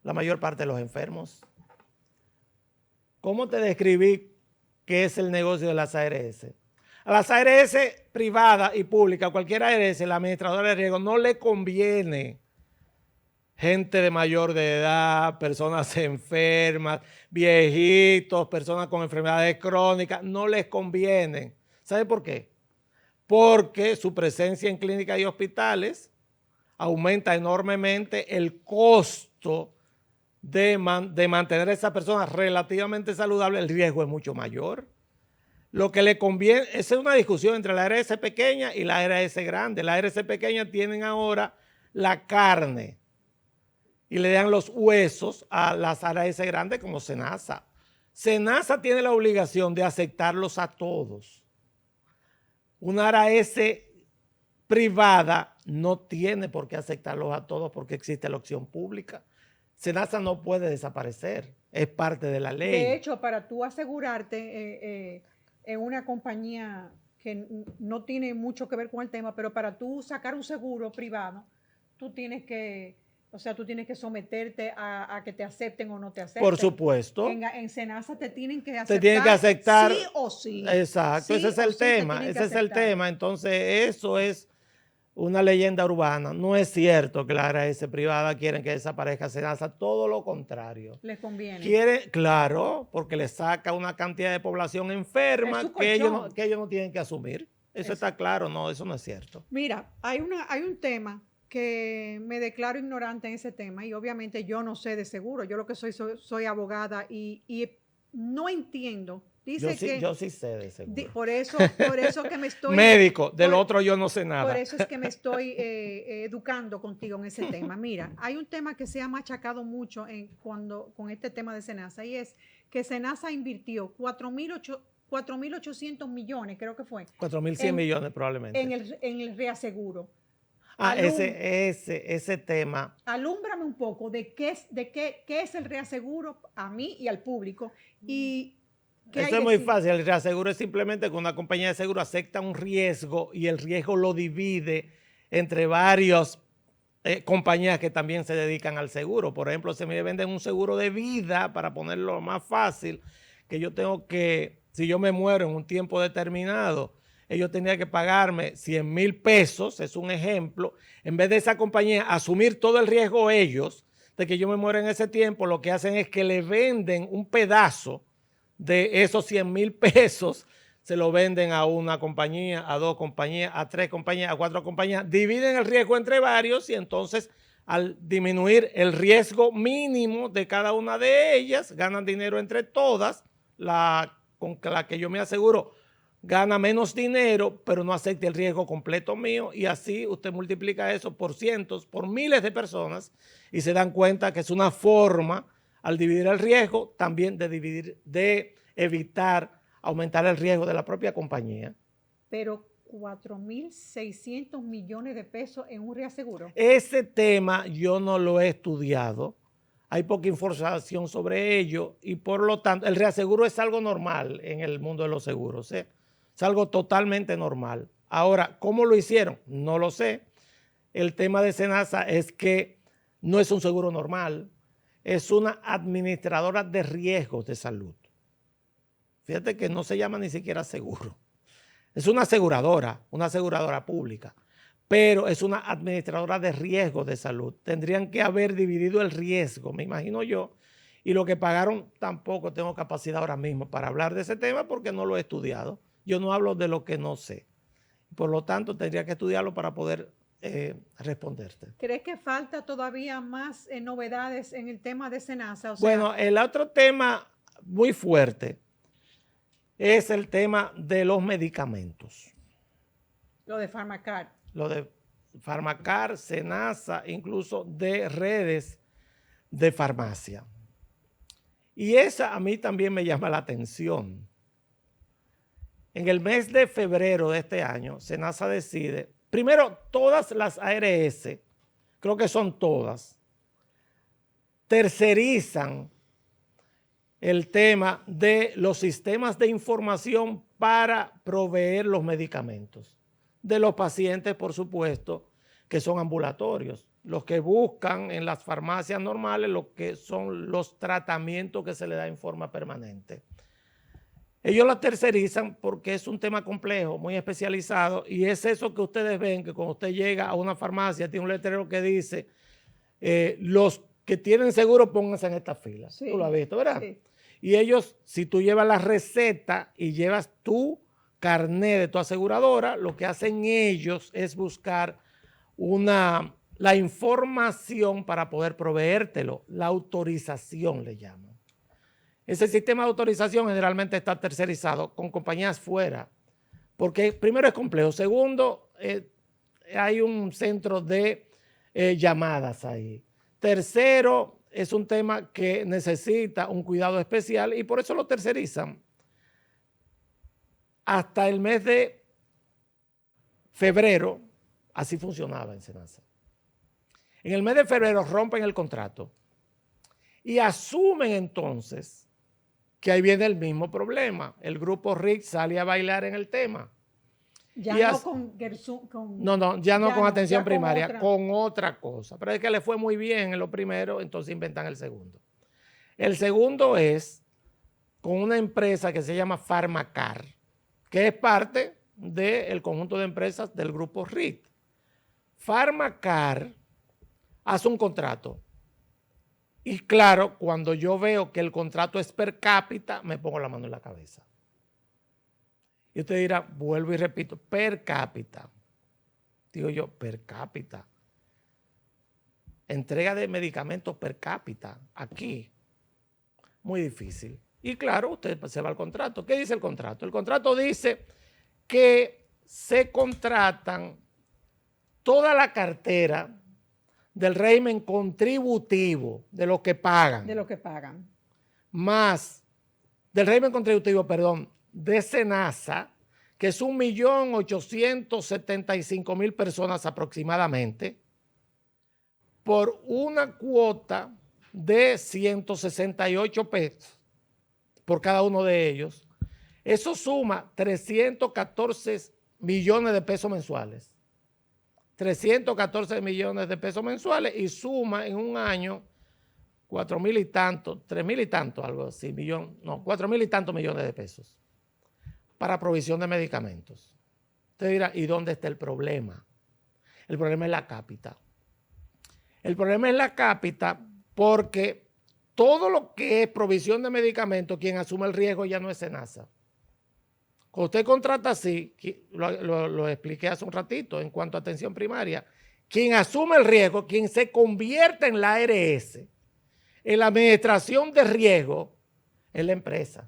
la mayor parte de los enfermos. ¿Cómo te describí qué es el negocio de las ARS? A las ARS privadas y públicas, cualquier ARS, la administradora de riesgo, no le conviene gente de mayor de edad, personas enfermas, viejitos, personas con enfermedades crónicas, no les conviene. ¿Sabe por qué? Porque su presencia en clínicas y hospitales aumenta enormemente el costo de mantener a esa persona relativamente saludable. El riesgo es mucho mayor. Lo que le conviene, esa es una discusión entre la ARS pequeña y la ARS grande. La ARS pequeña tienen ahora la carne y le dan los huesos a las ARS grandes como Senasa. Senasa tiene la obligación de aceptarlos a todos. Una ARS privada no tiene por qué aceptarlos a todos porque existe la opción pública. Senasa no puede desaparecer, es parte de la ley. De hecho, para tú asegurarte en una compañía que no tiene mucho que ver con el tema, pero para tú sacar un seguro privado, tú tienes que, tú tienes que someterte a que te acepten o no te acepten. Por supuesto. En Senasa te tienen que aceptar. Te tienen que aceptar. Sí o sí. Exacto, Sí ese es o el sí te tema, tienen que ese es el aceptar. tema. Entonces, eso es una leyenda urbana. No es cierto que las ARS privadas quieren que desaparezca Senasa, todo lo contrario. Les conviene. Quiere, claro, porque le saca una cantidad de población enferma Es su que ellos, colchón. que ellos no tienen que asumir. Eso está claro, no, eso no es cierto. Mira, hay un tema que me declaro ignorante en ese tema y obviamente yo no sé de seguro. Yo lo que soy abogada y no entiendo. Dice Yo sí sé de seguro. por eso que me estoy... Médico, del otro yo no sé nada. Por eso es que me estoy educando contigo en ese tema. Mira, hay un tema que se ha machacado mucho con este tema de Senasa y es que Senasa invirtió 4.800 millones, creo que fue. 4.100 millones probablemente. En el reaseguro. Ese tema. Alúmbrame un poco de qué es el reaseguro a mí y al público. Y eso es muy fácil. El reaseguro es simplemente que una compañía de seguro acepta un riesgo y el riesgo lo divide entre varias compañías que también se dedican al seguro. Por ejemplo, se me venden un seguro de vida, para ponerlo más fácil, que yo tengo que, si yo me muero en un tiempo determinado, ellos tenían que pagarme 100,000 pesos, es un ejemplo, en vez de esa compañía asumir todo el riesgo ellos, de que yo me muera en ese tiempo, lo que hacen es que le venden un pedazo de esos 100,000 pesos, se lo venden a una compañía, a dos compañías, a tres compañías, a cuatro compañías, dividen el riesgo entre varios y entonces al disminuir el riesgo mínimo de cada una de ellas, ganan dinero entre todas, con la que yo me aseguro gana menos dinero, pero no acepta el riesgo completo mío y así usted multiplica eso por cientos, por miles de personas y se dan cuenta que es una forma, al dividir el riesgo, también de evitar aumentar el riesgo de la propia compañía. Pero 4.600 millones de pesos en un reaseguro. Ese tema yo no lo he estudiado. Hay poca información sobre ello y por lo tanto el reaseguro es algo normal en el mundo de los seguros. Es algo totalmente normal. Ahora, ¿cómo lo hicieron? No lo sé. El tema de Senasa es que no es un seguro normal, es una administradora de riesgos de salud. Fíjate que no se llama ni siquiera seguro. Es una aseguradora pública, pero es una administradora de riesgos de salud. Tendrían que haber dividido el riesgo, me imagino yo, y lo que pagaron tampoco tengo capacidad ahora mismo para hablar de ese tema porque no lo he estudiado. Yo no hablo de lo que no sé. Por lo tanto, tendría que estudiarlo para poder responderte. ¿Crees que falta todavía más novedades en el tema de Senasa? Bueno, el otro tema muy fuerte es el tema de los medicamentos. Lo de Pharmacar. Lo de Pharmacar, Senasa, incluso de redes de farmacia. Y esa a mí también me llama la atención. En el mes de febrero de este año, SENASA decide, primero, todas las ARS, creo que son todas, tercerizan el tema de los sistemas de información para proveer los medicamentos de los pacientes, por supuesto, que son ambulatorios, los que buscan en las farmacias normales lo que son los tratamientos que se le da en forma permanente. Ellos la tercerizan porque es un tema complejo, muy especializado, y es eso que ustedes ven, que cuando usted llega a una farmacia tiene un letrero que dice los que tienen seguro pónganse en esta fila. Sí. Tú lo has visto, ¿verdad? Sí. Y ellos, si tú llevas la receta y llevas tu carnet de tu aseguradora, lo que hacen ellos es buscar la información para poder proveértelo. La autorización le llaman. Ese sistema de autorización generalmente está tercerizado con compañías fuera, porque primero es complejo. Segundo, hay un centro de llamadas ahí. Tercero, es un tema que necesita un cuidado especial y por eso lo tercerizan. Hasta el mes de febrero, así funcionaba en SENASA. En el mes de febrero rompen el contrato y asumen entonces que ahí viene el mismo problema. El grupo RIC sale a bailar en el tema. Ya no con Gerson, ya no con atención ya primaria, con otra cosa. Pero es que le fue muy bien en lo primero, entonces inventan el segundo. El segundo es con una empresa que se llama Pharmacar, que es parte del conjunto de empresas del grupo RIC. Pharmacar hace un contrato. Y claro, cuando yo veo que el contrato es per cápita, me pongo la mano en la cabeza. Y usted dirá, vuelvo y repito, per cápita. Digo yo, per cápita. Entrega de medicamentos per cápita, aquí. Muy difícil. Y claro, usted se va al contrato. ¿Qué dice el contrato? El contrato dice que se contratan toda la cartera del régimen contributivo, de lo que pagan. De lo que pagan. Más, del régimen contributivo, perdón, de SENASA, que es 1.875.000 personas aproximadamente, por una cuota de 168 pesos por cada uno de ellos. Eso suma 314 millones de pesos mensuales. 314 millones de pesos mensuales y suma en un año 4.000 y tanto, 3.000 y tanto, algo así, 4.000 y tantos millones de pesos para provisión de medicamentos. Usted dirá, ¿y dónde está el problema? El problema es la cápita. El problema es la cápita porque todo lo que es provisión de medicamentos, quien asume el riesgo ya no es SENASA. Cuando usted contrata así, lo expliqué hace un ratito en cuanto a atención primaria, quien asume el riesgo, quien se convierte en la ARS, en la administración de riesgo, es la empresa.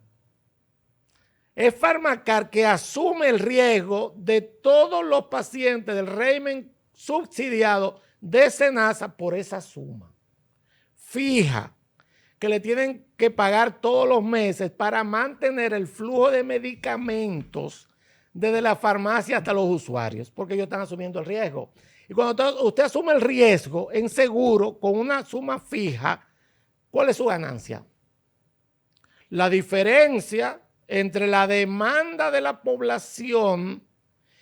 Es Pharmacar que asume el riesgo de todos los pacientes del régimen subsidiado de SENASA por esa suma fija que le tienen que pagar todos los meses para mantener el flujo de medicamentos desde la farmacia hasta los usuarios, porque ellos están asumiendo el riesgo. Y cuando usted asume el riesgo en seguro con una suma fija, ¿cuál es su ganancia? La diferencia entre la demanda de la población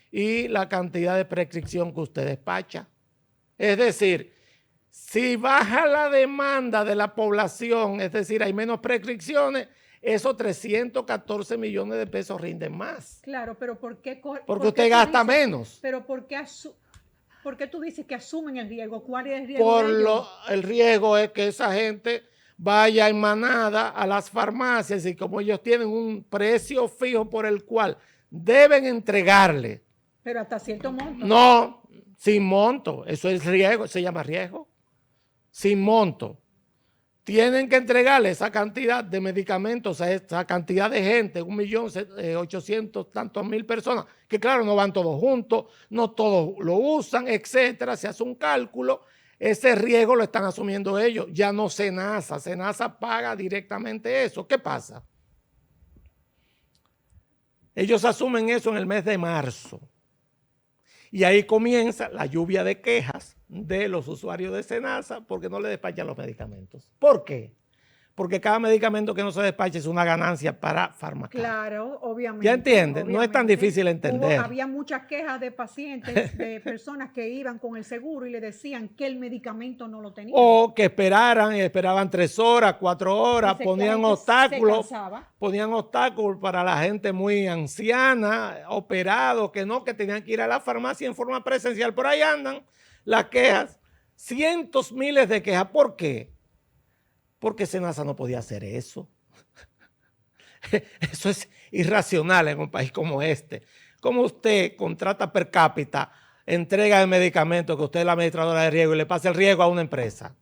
y la cantidad de prescripción que usted despacha. Es decir, si baja la demanda de la población, es decir, hay menos prescripciones, esos 314 millones de pesos rinden más. Claro, pero ¿por qué? Porque usted gasta menos. Pero ¿por qué tú dices que asumen el riesgo? ¿Cuál es el riesgo de ellos? El riesgo es que esa gente vaya en manada a las farmacias y como ellos tienen un precio fijo por el cual deben entregarle. Pero hasta cierto monto. No, sin monto. Eso es riesgo, se llama riesgo. Sin monto. Tienen que entregarle esa cantidad de medicamentos a esa cantidad de gente, 1.800.000 tantos mil personas, que claro, no van todos juntos, no todos lo usan, etcétera. Se hace un cálculo. ese riesgo lo están asumiendo ellos, ya no Senasa. Senasa paga directamente eso. ¿Qué pasa? Ellos asumen eso en el mes de marzo. Y ahí comienza la lluvia de quejas de los usuarios de Senasa porque no le despachan los medicamentos. ¿Por qué? Porque cada medicamento que no se despache es una ganancia para Farmacar. Claro, obviamente. ¿Ya entiendes? No es tan difícil entender. Había muchas quejas de pacientes, de personas que iban con el seguro y le decían que el medicamento no lo tenían. O que esperaban 3 horas, 4 horas, ponían obstáculos para la gente muy anciana, operados, que tenían que ir a la farmacia en forma presencial. Por ahí andan las quejas, cientos, miles de quejas. ¿Por qué? Porque Senasa no podía hacer eso. Eso es irracional en un país como este. ¿Cómo usted contrata per cápita, entrega el medicamento que usted es la administradora de riesgo y le pasa el riesgo a una empresa?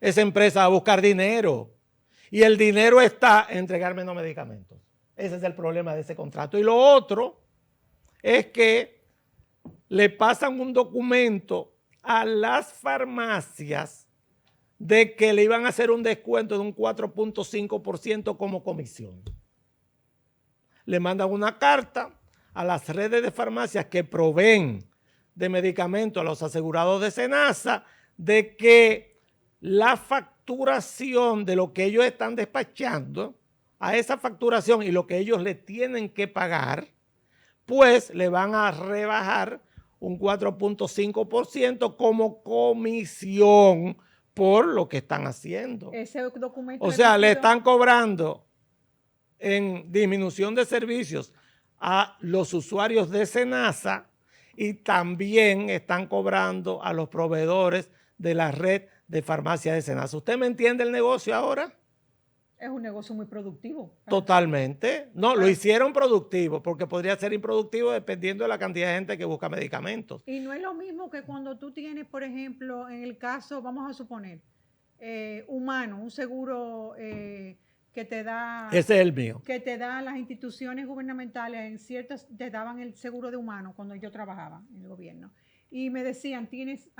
Esa empresa va a buscar dinero y el dinero está en entregar menos medicamentos. Ese es el problema de ese contrato. Y lo otro es que le pasan un documento a las farmacias de que le iban a hacer un descuento de un 4.5% como comisión. Le mandan una carta a las redes de farmacias que proveen de medicamentos a los asegurados de Senasa de que la facturación de lo que ellos están despachando, a esa facturación y lo que ellos le tienen que pagar, pues le van a rebajar un 4.5% como comisión por lo que están haciendo. Ese documento, o sea, le están cobrando en disminución de servicios a los usuarios de Senasa y también están cobrando a los proveedores de la red de farmacias de Senasa. ¿Usted me entiende el negocio ahora? Es un negocio muy productivo. Totalmente. No, lo hicieron productivo porque podría ser improductivo dependiendo de la cantidad de gente que busca medicamentos. Y no es lo mismo que cuando tú tienes, por ejemplo, en el caso, vamos a suponer, humano, un seguro que te da... Ese es el mío. Que te dan las instituciones gubernamentales, en ciertas, te daban el seguro de humano cuando yo trabajaba en el gobierno. Y me decían, tienes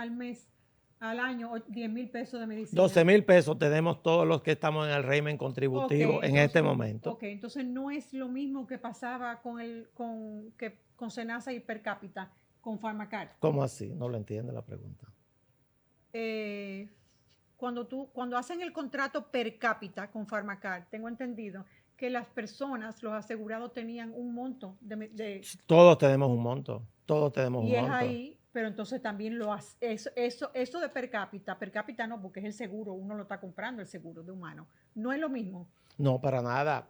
al año 10,000 pesos de medicina. 12,000 pesos tenemos todos los que estamos en el régimen contributivo en este momento. Ok, entonces no es lo mismo que pasaba con Senasa y per cápita, con Farmacar. ¿Cómo así? No lo entiende la pregunta. Cuando hacen el contrato per cápita con Farmacar, tengo entendido que las personas, los asegurados tenían un monto Todos tenemos un monto. Todos tenemos un monto. Y es ahí. Pero entonces también eso de per cápita no, porque es el seguro, uno lo está comprando, el seguro de humano. No es lo mismo. No, para nada.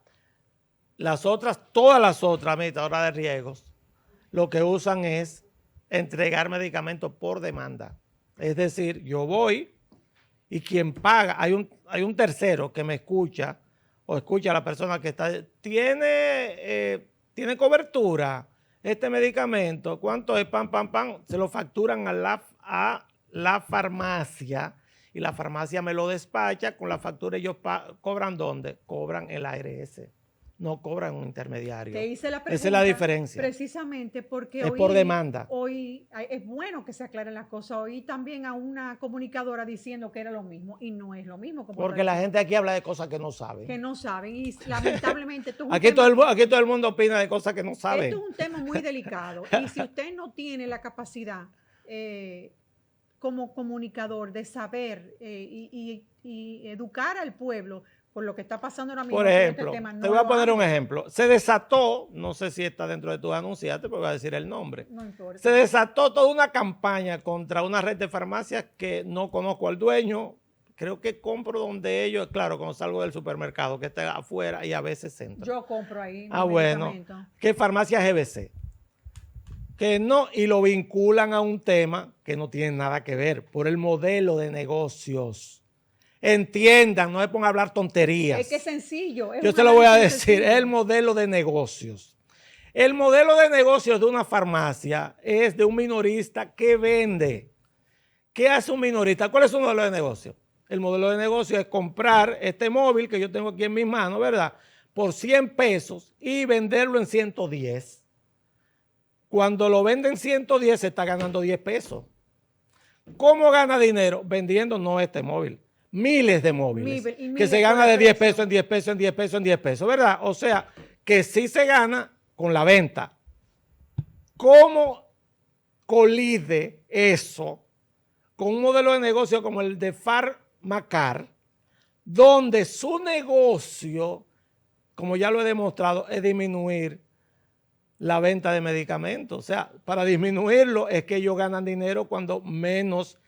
Todas las otras administradoras de riesgos, lo que usan es entregar medicamentos por demanda. Es decir, yo voy y quien paga, hay un tercero que me escucha o escucha a la persona que está, tiene cobertura. Este medicamento, ¿cuánto es? Pam, se lo facturan a la farmacia y la farmacia me lo despacha con la factura. Ellos cobran ¿dónde? Cobran el ARS, no cobran un intermediario. Te hice la pregunta, esa es la diferencia. Precisamente porque es por demanda. Hoy es bueno que se aclaren las cosas. Oí también a una comunicadora diciendo que era lo mismo y no es lo mismo. Porque la gente aquí habla de cosas que no saben. Que no saben y lamentablemente esto es aquí todo el mundo opina de cosas que no saben. Esto es un tema muy delicado y si usted no tiene la capacidad como comunicador de saber y educar al pueblo por lo que está pasando ahora mismo. Por ejemplo, te voy a poner un ejemplo. Se desató, no sé si está dentro de tus anunciantes, pero voy a decir el nombre. No importa. Se desató toda una campaña contra una red de farmacias que no conozco al dueño. Creo que compro donde ellos, claro, cuando salgo del supermercado, que está afuera y a veces centro. Yo compro ahí. Bueno, que farmacia GBC. Que no, y lo vinculan a un tema que no tiene nada que ver, por el modelo de negocios. Entiendan, no se pongan a hablar tonterías. Es que es sencillo. Yo te lo voy a decir, es el modelo de negocios. El modelo de negocios de una farmacia es de un minorista que vende. ¿Qué hace un minorista? ¿Cuál es su modelo de negocio? El modelo de negocio es comprar este móvil que yo tengo aquí en mis manos, ¿verdad? Por 100 pesos y venderlo en 110. Cuando lo venden 110 se está ganando 10 pesos. ¿Cómo gana dinero? Vendiendo no este móvil, miles de móviles, Y que se miles gana por de el 10 precio. pesos en 10 pesos, en 10 pesos, en 10 pesos, ¿verdad? O sea, que sí se gana con la venta. ¿Cómo colide eso con un modelo de negocio como el de Pharmacar, donde su negocio, como ya lo he demostrado, es disminuir la venta de medicamentos? O sea, para disminuirlo es que ellos ganan dinero cuando menos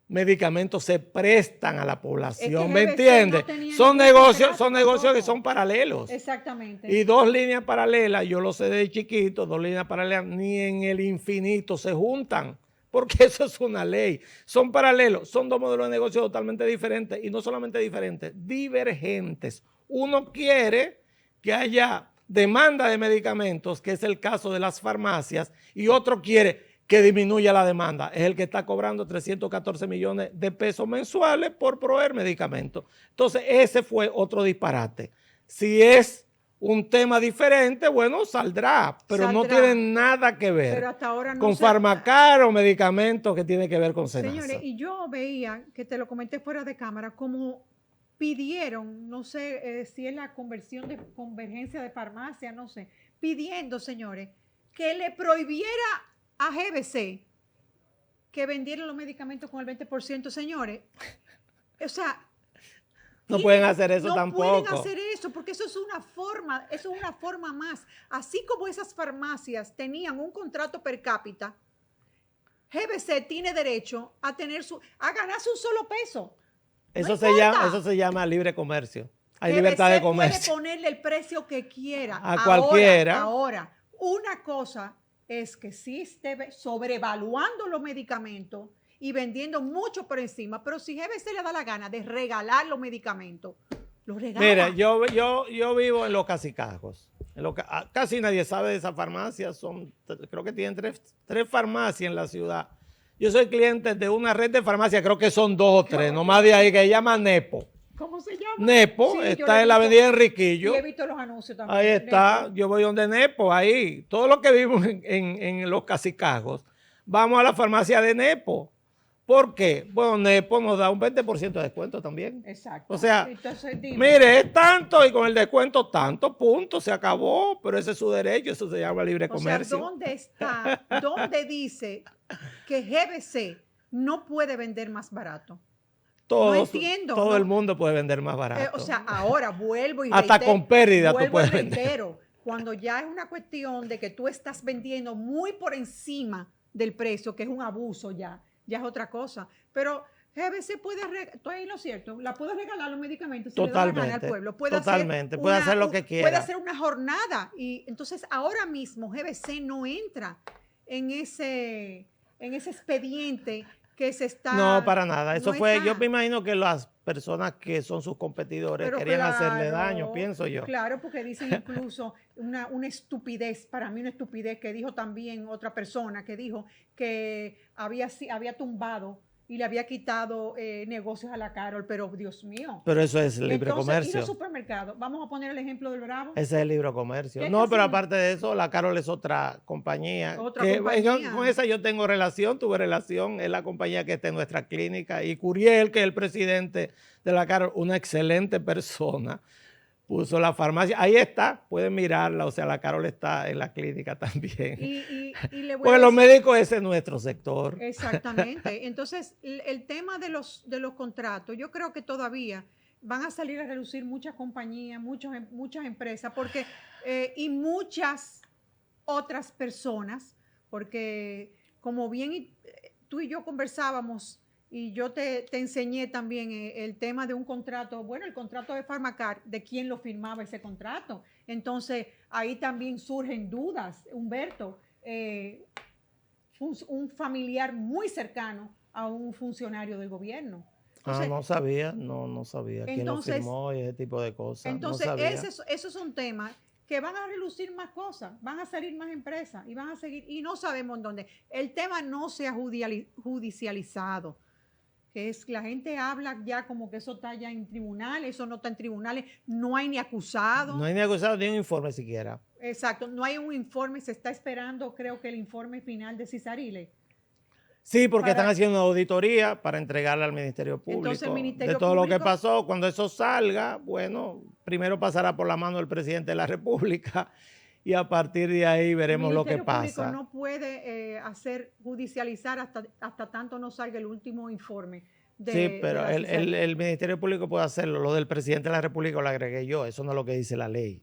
medicamentos se prestan a la población, Es que ¿me GBC entiendes? no tenía Son ningún negocios contrato que tampoco. son paralelos. Exactamente. Y dos líneas paralelas, yo lo sé de chiquito, dos líneas paralelas ni en el infinito se juntan, porque eso es una ley. Son paralelos, son dos modelos de negocio totalmente diferentes, y no solamente diferentes, divergentes. Uno quiere que haya demanda de medicamentos, que es el caso de las farmacias, y otro quiere que disminuya la demanda. Es el que está cobrando 314 millones de pesos mensuales por proveer medicamentos. Entonces, ese fue otro disparate. Si es un tema diferente, bueno, saldrá, pero no Saldrá. tiene nada que ver Pero hasta ahora no con se- Pharmacar o medicamentos que tiene que ver con Senasa. Señores, y yo veía, que te lo comenté fuera de cámara, como pidieron, no sé si es la convergencia de farmacia, no sé, pidiendo, señores, que le prohibiera a GBC que vendieran los medicamentos con el 20%, señores. O sea, No pueden hacer eso no tampoco. pueden hacer eso porque eso es una forma más. Así como esas farmacias tenían un contrato per cápita, GBC tiene derecho a ganarse un solo peso. Eso, No se importa. llama, eso se llama libre comercio. Hay GBC libertad de puede comercio. ponerle el precio que quiera. A cualquiera. Ahora, una cosa es que sí esté sobrevaluando los medicamentos y vendiendo mucho por encima, pero si GBC le da la gana de regalar los medicamentos, los regala. Mira, yo vivo en Los Cacicajos. Casi nadie sabe de esa farmacia. Creo que tienen tres farmacias en la ciudad. Yo soy cliente de una red de farmacias, creo que son 2 o 3, nomás de ahí, que se llama Nepo. ¿Cómo se llama? Nepo, Sí, yo está lo he en la visto. avenida Enriquillo. Y he visto los anuncios también. Ahí está, Nepo. yo voy donde Nepo, ahí. Todo lo que vimos en Los Cacicajos, vamos a la farmacia de Nepo. ¿Por qué? Bueno, Nepo nos da un 20% de descuento también. Exacto. O sea, entonces, dime, mire, es tanto y con el descuento tanto, punto, se acabó, pero ese es su derecho, eso se llama libre o sea, comercio. ¿dónde dice que GBC no puede vender más barato? Todo, no entiendo, todo no. el mundo puede vender más barato. O sea, ahora vuelvo y Hasta con pérdida tú vuelvo y puedes vender. reitero, cuando ya es una cuestión de que tú estás vendiendo muy por encima del precio, que es un abuso ya es otra cosa. Pero GBC puede, estoy ahí lo cierto, la puede regalar los medicamentos si le da la gana al pueblo. Puede hacer lo que quiera. Puede hacer una jornada. Y entonces ahora mismo GBC no entra en ese expediente que se está... No, para nada. Eso no fue, está. yo me imagino que las personas que son sus competidores Pero querían hacerle claro, daño, pienso yo. Claro, porque dicen incluso una estupidez, para mí una estupidez que dijo también otra persona, que dijo que había tumbado y le había quitado negocios a la Carol, pero Dios mío. Pero eso es libre Entonces, comercio. ¿y los supermercados? Vamos a poner el ejemplo del Bravo. Ese es el libre comercio. ¿Qué No, está pero haciendo? aparte de eso, la Carol es otra compañía. Compañía. Con esa yo tengo relación, tuve relación. Es la compañía que está en nuestra clínica. Y Curiel, que es el presidente de la Carol, una excelente persona, puso la farmacia. Ahí está, pueden mirarla. O sea, la Carol está en la clínica también. Y le voy a Pues los decir- médicos, ese es nuestro sector. Exactamente. Entonces, el tema de los contratos, yo creo que todavía van a salir a relucir muchas compañías, muchas empresas, porque y muchas otras personas, porque como bien tú y yo conversábamos, y yo te enseñé también el tema de un contrato, bueno, el contrato de Pharmacar, de quién lo firmaba ese contrato. Entonces, ahí también surgen dudas, Humberto, un familiar muy cercano a un funcionario del gobierno. Entonces, No sabía quién lo entonces- firmó y ese tipo de cosas. entonces, no sabía. esos son temas que van a relucir más cosas, van a salir más empresas y van a seguir, y no sabemos en dónde. El tema no se ha judicializado, que es la gente habla ya como que eso está ya en tribunales, eso no está en tribunales, no hay ni acusado. No hay ni acusado ni un informe siquiera. Exacto, no hay un informe, se está esperando, creo que el informe final de Cisarile. Sí, porque para- están haciendo una auditoría para entregarla al Ministerio Público. Entonces, el Ministerio de todo lo que Público- pasó, cuando eso salga, bueno, primero pasará por la mano del presidente de la República y a partir de ahí veremos lo que El Ministerio Público pasa. no puede judicializar hasta tanto no salga el último informe. Sí, pero de la Fiscalía. el Ministerio Público puede hacerlo. Lo del presidente de la República lo agregué yo. Eso no es lo que dice la ley.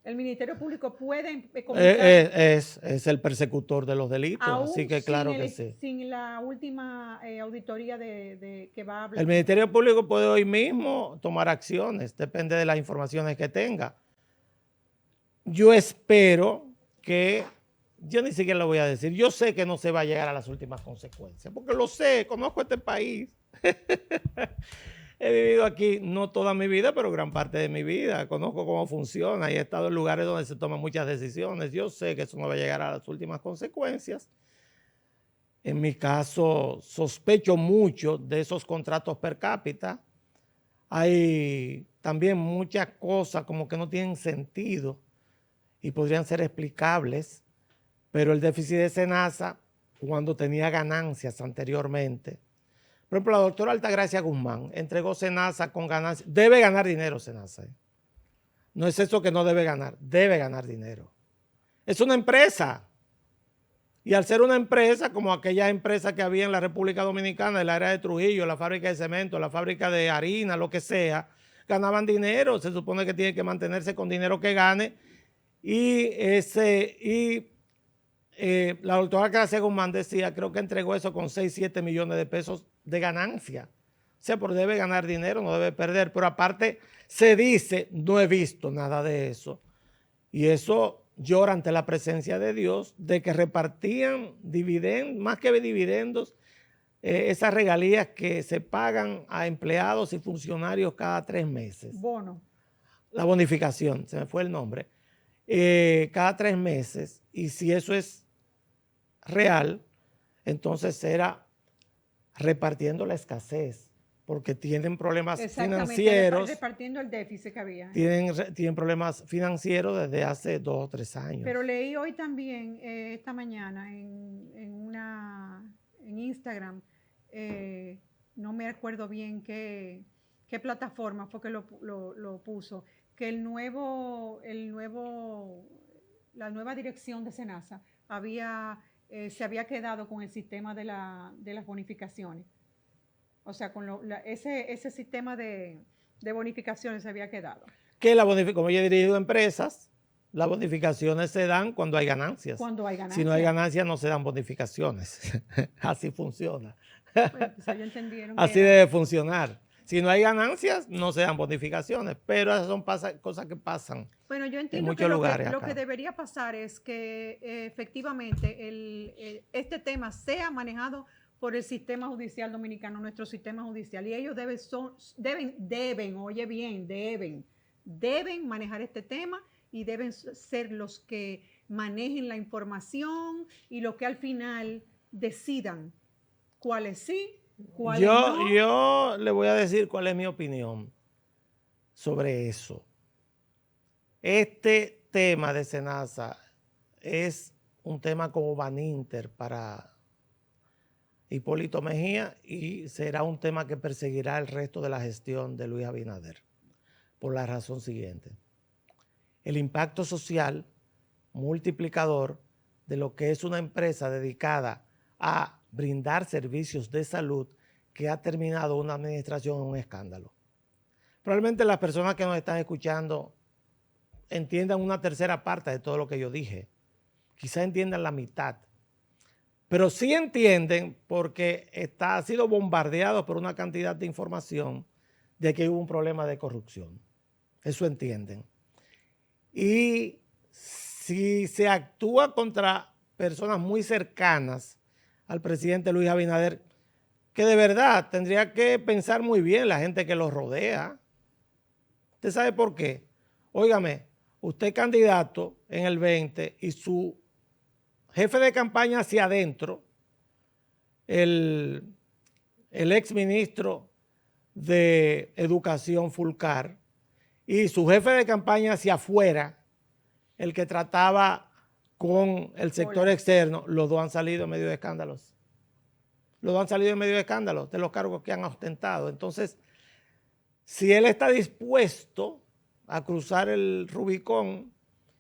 El Ministerio Público puede comenzar Es el persecutor de los delitos, aún así que claro sin que sí. sin la última auditoría de que va a hablar. El Ministerio Público puede hoy mismo tomar acciones, depende de las informaciones que tenga. Yo espero que, yo ni siquiera lo voy a decir, yo sé que no se va a llegar a las últimas consecuencias, porque lo sé, conozco este país. He vivido aquí no toda mi vida, pero gran parte de mi vida. Conozco cómo funciona y he estado en lugares donde se toman muchas decisiones. Yo sé que eso no va a llegar a las últimas consecuencias. En mi caso, sospecho mucho de esos contratos per cápita. Hay también muchas cosas como que no tienen sentido y podrían ser explicables, pero el déficit de SENASA, cuando tenía ganancias anteriormente, por ejemplo, la doctora Altagracia Guzmán entregó SENASA con ganancias. Debe ganar dinero SENASA. No es eso que no debe ganar dinero. Es una empresa. Y al ser una empresa, como aquellas empresas que había en la República Dominicana, en la área de Trujillo, la fábrica de cemento, la fábrica de harina, lo que sea, ganaban dinero. Se supone que tiene que mantenerse con dinero que gane. La doctora Altagracia Guzmán decía, creo que entregó eso con 6, 7 millones de pesos de ganancia. O sea, por debe ganar dinero, no debe perder. Pero aparte se dice, no he visto nada de eso. Y eso llora ante la presencia de Dios, de que repartían dividendos, más que dividendos, esas regalías que se pagan a empleados y funcionarios cada 3 meses. Bono. La bonificación, se me fue el nombre. Cada 3 meses. Y si eso es real, entonces era repartiendo la escasez, porque tienen problemas financieros. Repartiendo el déficit que había. Tienen problemas financieros desde hace 2 o 3 años. Pero leí hoy también, esta mañana, en Instagram, no me acuerdo bien qué plataforma fue que lo puso, que la nueva dirección de SENASA se había quedado con el sistema de las bonificaciones. O sea, con ese sistema de bonificaciones se había quedado. Como yo he dirigido empresas, las bonificaciones se dan cuando hay ganancias. Cuando hay ganancias. Si no hay ganancias, no se dan bonificaciones. Así funciona. Bueno, pues ellos entendieron Así debe funcionar. Si no hay ganancias, no se dan bonificaciones, pero esas son cosas que pasan. Bueno, yo en entiendo muchos que lugares lo que acá. debería pasar es que efectivamente este tema sea manejado por el sistema judicial dominicano, nuestro sistema judicial, y ellos deben manejar este tema y deben ser los que manejen la información y los que al final decidan cuáles sí, cuáles no. Yo le voy a decir cuál es mi opinión sobre eso. Este tema de SENASA es un tema como Baninter para Hipólito Mejía y será un tema que perseguirá el resto de la gestión de Luis Abinader, por la razón siguiente. El impacto social multiplicador de lo que es una empresa dedicada a brindar servicios de salud que ha terminado una administración en un escándalo. Probablemente las personas que nos están escuchando entiendan una tercera parte de todo lo que yo dije. Quizás entiendan la mitad. Pero sí entienden porque ha sido bombardeado por una cantidad de información de que hubo un problema de corrupción. Eso entienden. Y si se actúa contra personas muy cercanas al presidente Luis Abinader, que de verdad tendría que pensar muy bien la gente que lo rodea. ¿Usted sabe por qué? Óigame, usted candidato en el 20 y su jefe de campaña hacia adentro, el ex ministro de Educación Fulcar, y su jefe de campaña hacia afuera, el que trataba con el sector externo, los dos han salido en medio de escándalos. Los han salido en medio de escándalos de los cargos que han ostentado. Entonces, si él está dispuesto a cruzar el Rubicón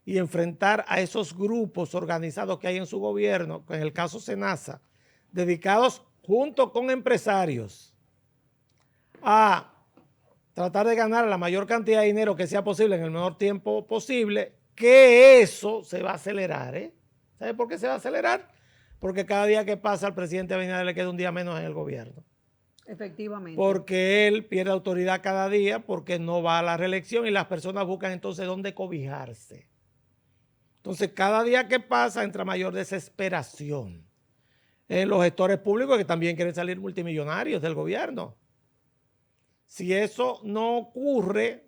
y enfrentar a esos grupos organizados que hay en su gobierno, en el caso Senasa, dedicados junto con empresarios a tratar de ganar la mayor cantidad de dinero que sea posible en el menor tiempo posible, que eso se va a acelerar, ¿eh? ¿Sabe por qué se va a acelerar? Porque cada día que pasa al presidente Abinader le queda un día menos en el gobierno. Efectivamente. Porque él pierde autoridad cada día porque no va a la reelección y las personas buscan entonces dónde cobijarse. Entonces, cada día que pasa entra mayor desesperación en los gestores públicos que también quieren salir multimillonarios del gobierno. Si eso no ocurre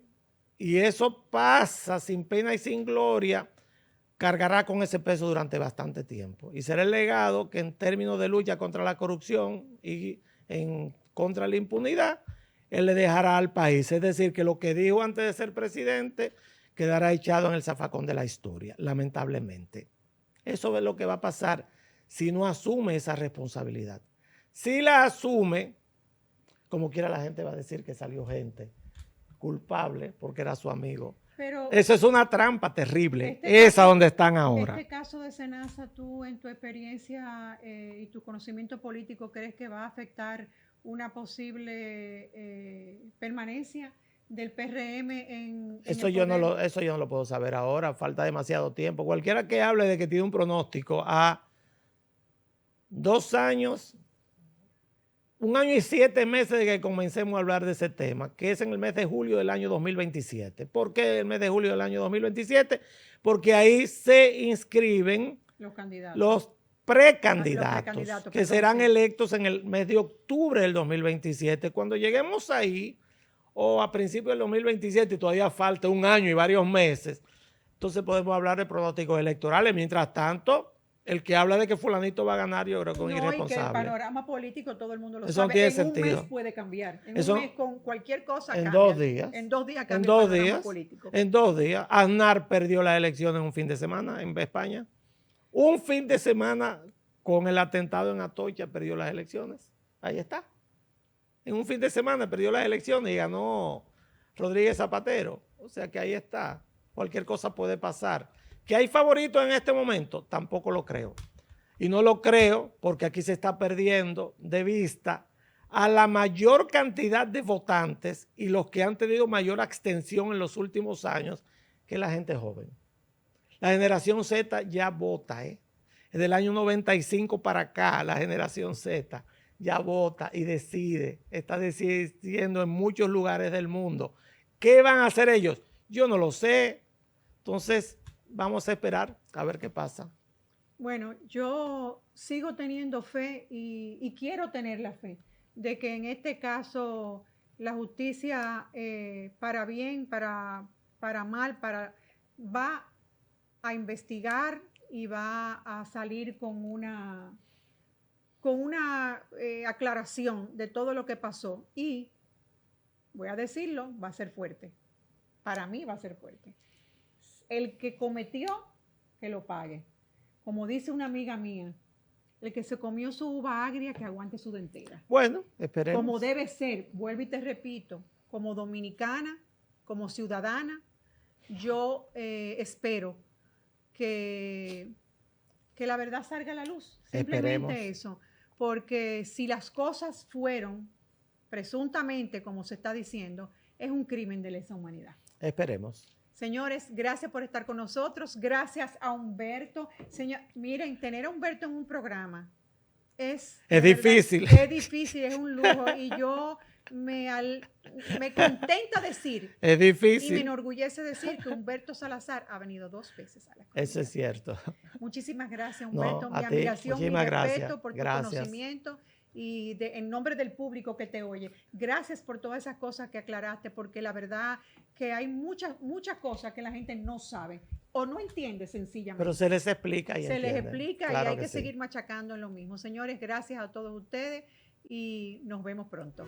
y eso pasa sin pena y sin gloria, cargará con ese peso durante bastante tiempo. Y será el legado que en términos de lucha contra la corrupción y contra la impunidad, él le dejará al país. Es decir, que lo que dijo antes de ser presidente quedará echado en el zafacón de la historia, lamentablemente. Eso es lo que va a pasar si no asume esa responsabilidad. Si la asume, como quiera la gente va a decir que salió gente culpable porque era su amigo. Pero eso es una trampa terrible, esa donde están ahora. Este caso de Senasa, tú en tu experiencia y tu conocimiento político, ¿crees que va a afectar una posible permanencia del PRM en eso el yo poder? Eso yo no lo puedo saber ahora, falta demasiado tiempo. Cualquiera que hable de que tiene un pronóstico a 2 años, 1 año y 7 meses de que comencemos a hablar de ese tema, que es en el mes de julio del año 2027. ¿Por qué el mes de julio del año 2027? Porque ahí se inscriben los candidatos. Los precandidatos que serán electos en el mes de octubre del 2027. Cuando lleguemos ahí, o a principios del 2027, y todavía falta 1 año y varios meses, entonces podemos hablar de pronósticos electorales. Mientras tanto, el que habla de que fulanito va a ganar, yo creo que es un irresponsable. Y que el panorama político todo el mundo lo eso sabe. No tiene en sentido. Un mes puede cambiar. En un mes con cualquier cosa en cambia. 2 días. En 2 días cambia en 2 el panorama días, político. En 2 días. Aznar perdió las elecciones en un fin de semana en España. Un fin de semana con el atentado en Atocha perdió las elecciones. Ahí está. En un fin de semana perdió las elecciones y ganó Rodríguez Zapatero. O sea que ahí está. Cualquier cosa puede pasar. ¿Que hay favoritos en este momento? Tampoco lo creo. Y no lo creo porque aquí se está perdiendo de vista a la mayor cantidad de votantes y los que han tenido mayor abstención en los últimos años, que la gente joven. La generación Z ya vota, ¿eh? Desde el año 95 para acá, la generación Z ya vota y decide, está decidiendo en muchos lugares del mundo. ¿Qué van a hacer ellos? Yo no lo sé. Entonces, vamos a esperar a ver qué pasa. Bueno, yo sigo teniendo fe y quiero tener la fe de que en este caso la justicia, para bien, para mal, va a investigar y va a salir con una aclaración de todo lo que pasó. Y, voy a decirlo, va a ser fuerte. Para mí va a ser fuerte. El que cometió, que lo pague. Como dice una amiga mía, el que se comió su uva agria, que aguante su dentera. Bueno, esperemos. Como debe ser, vuelvo y te repito, como dominicana, como ciudadana, yo espero que la verdad salga a la luz. Simplemente esperemos. Eso. Porque si las cosas fueron presuntamente, como se está diciendo, es un crimen de lesa humanidad. Esperemos. Señores, gracias por estar con nosotros. Gracias a Humberto. Miren, tener a Humberto en un programa es difícil. Es difícil, es un lujo. Y yo me contenta decir. Es difícil. Y me enorgullece decir que Humberto Salazar ha venido 2 veces a la comunidad. Eso es cierto. Muchísimas gracias, Humberto. No, mi admiración, mi respeto por tu gracias. Conocimiento. Y en nombre del público que te oye, gracias por todas esas cosas que aclaraste, porque la verdad que hay muchas cosas que la gente no sabe o no entiende sencillamente. Pero se les explica y les explica, claro, y hay que sí. seguir machacando en lo mismo. Señores, gracias a todos ustedes y nos vemos pronto.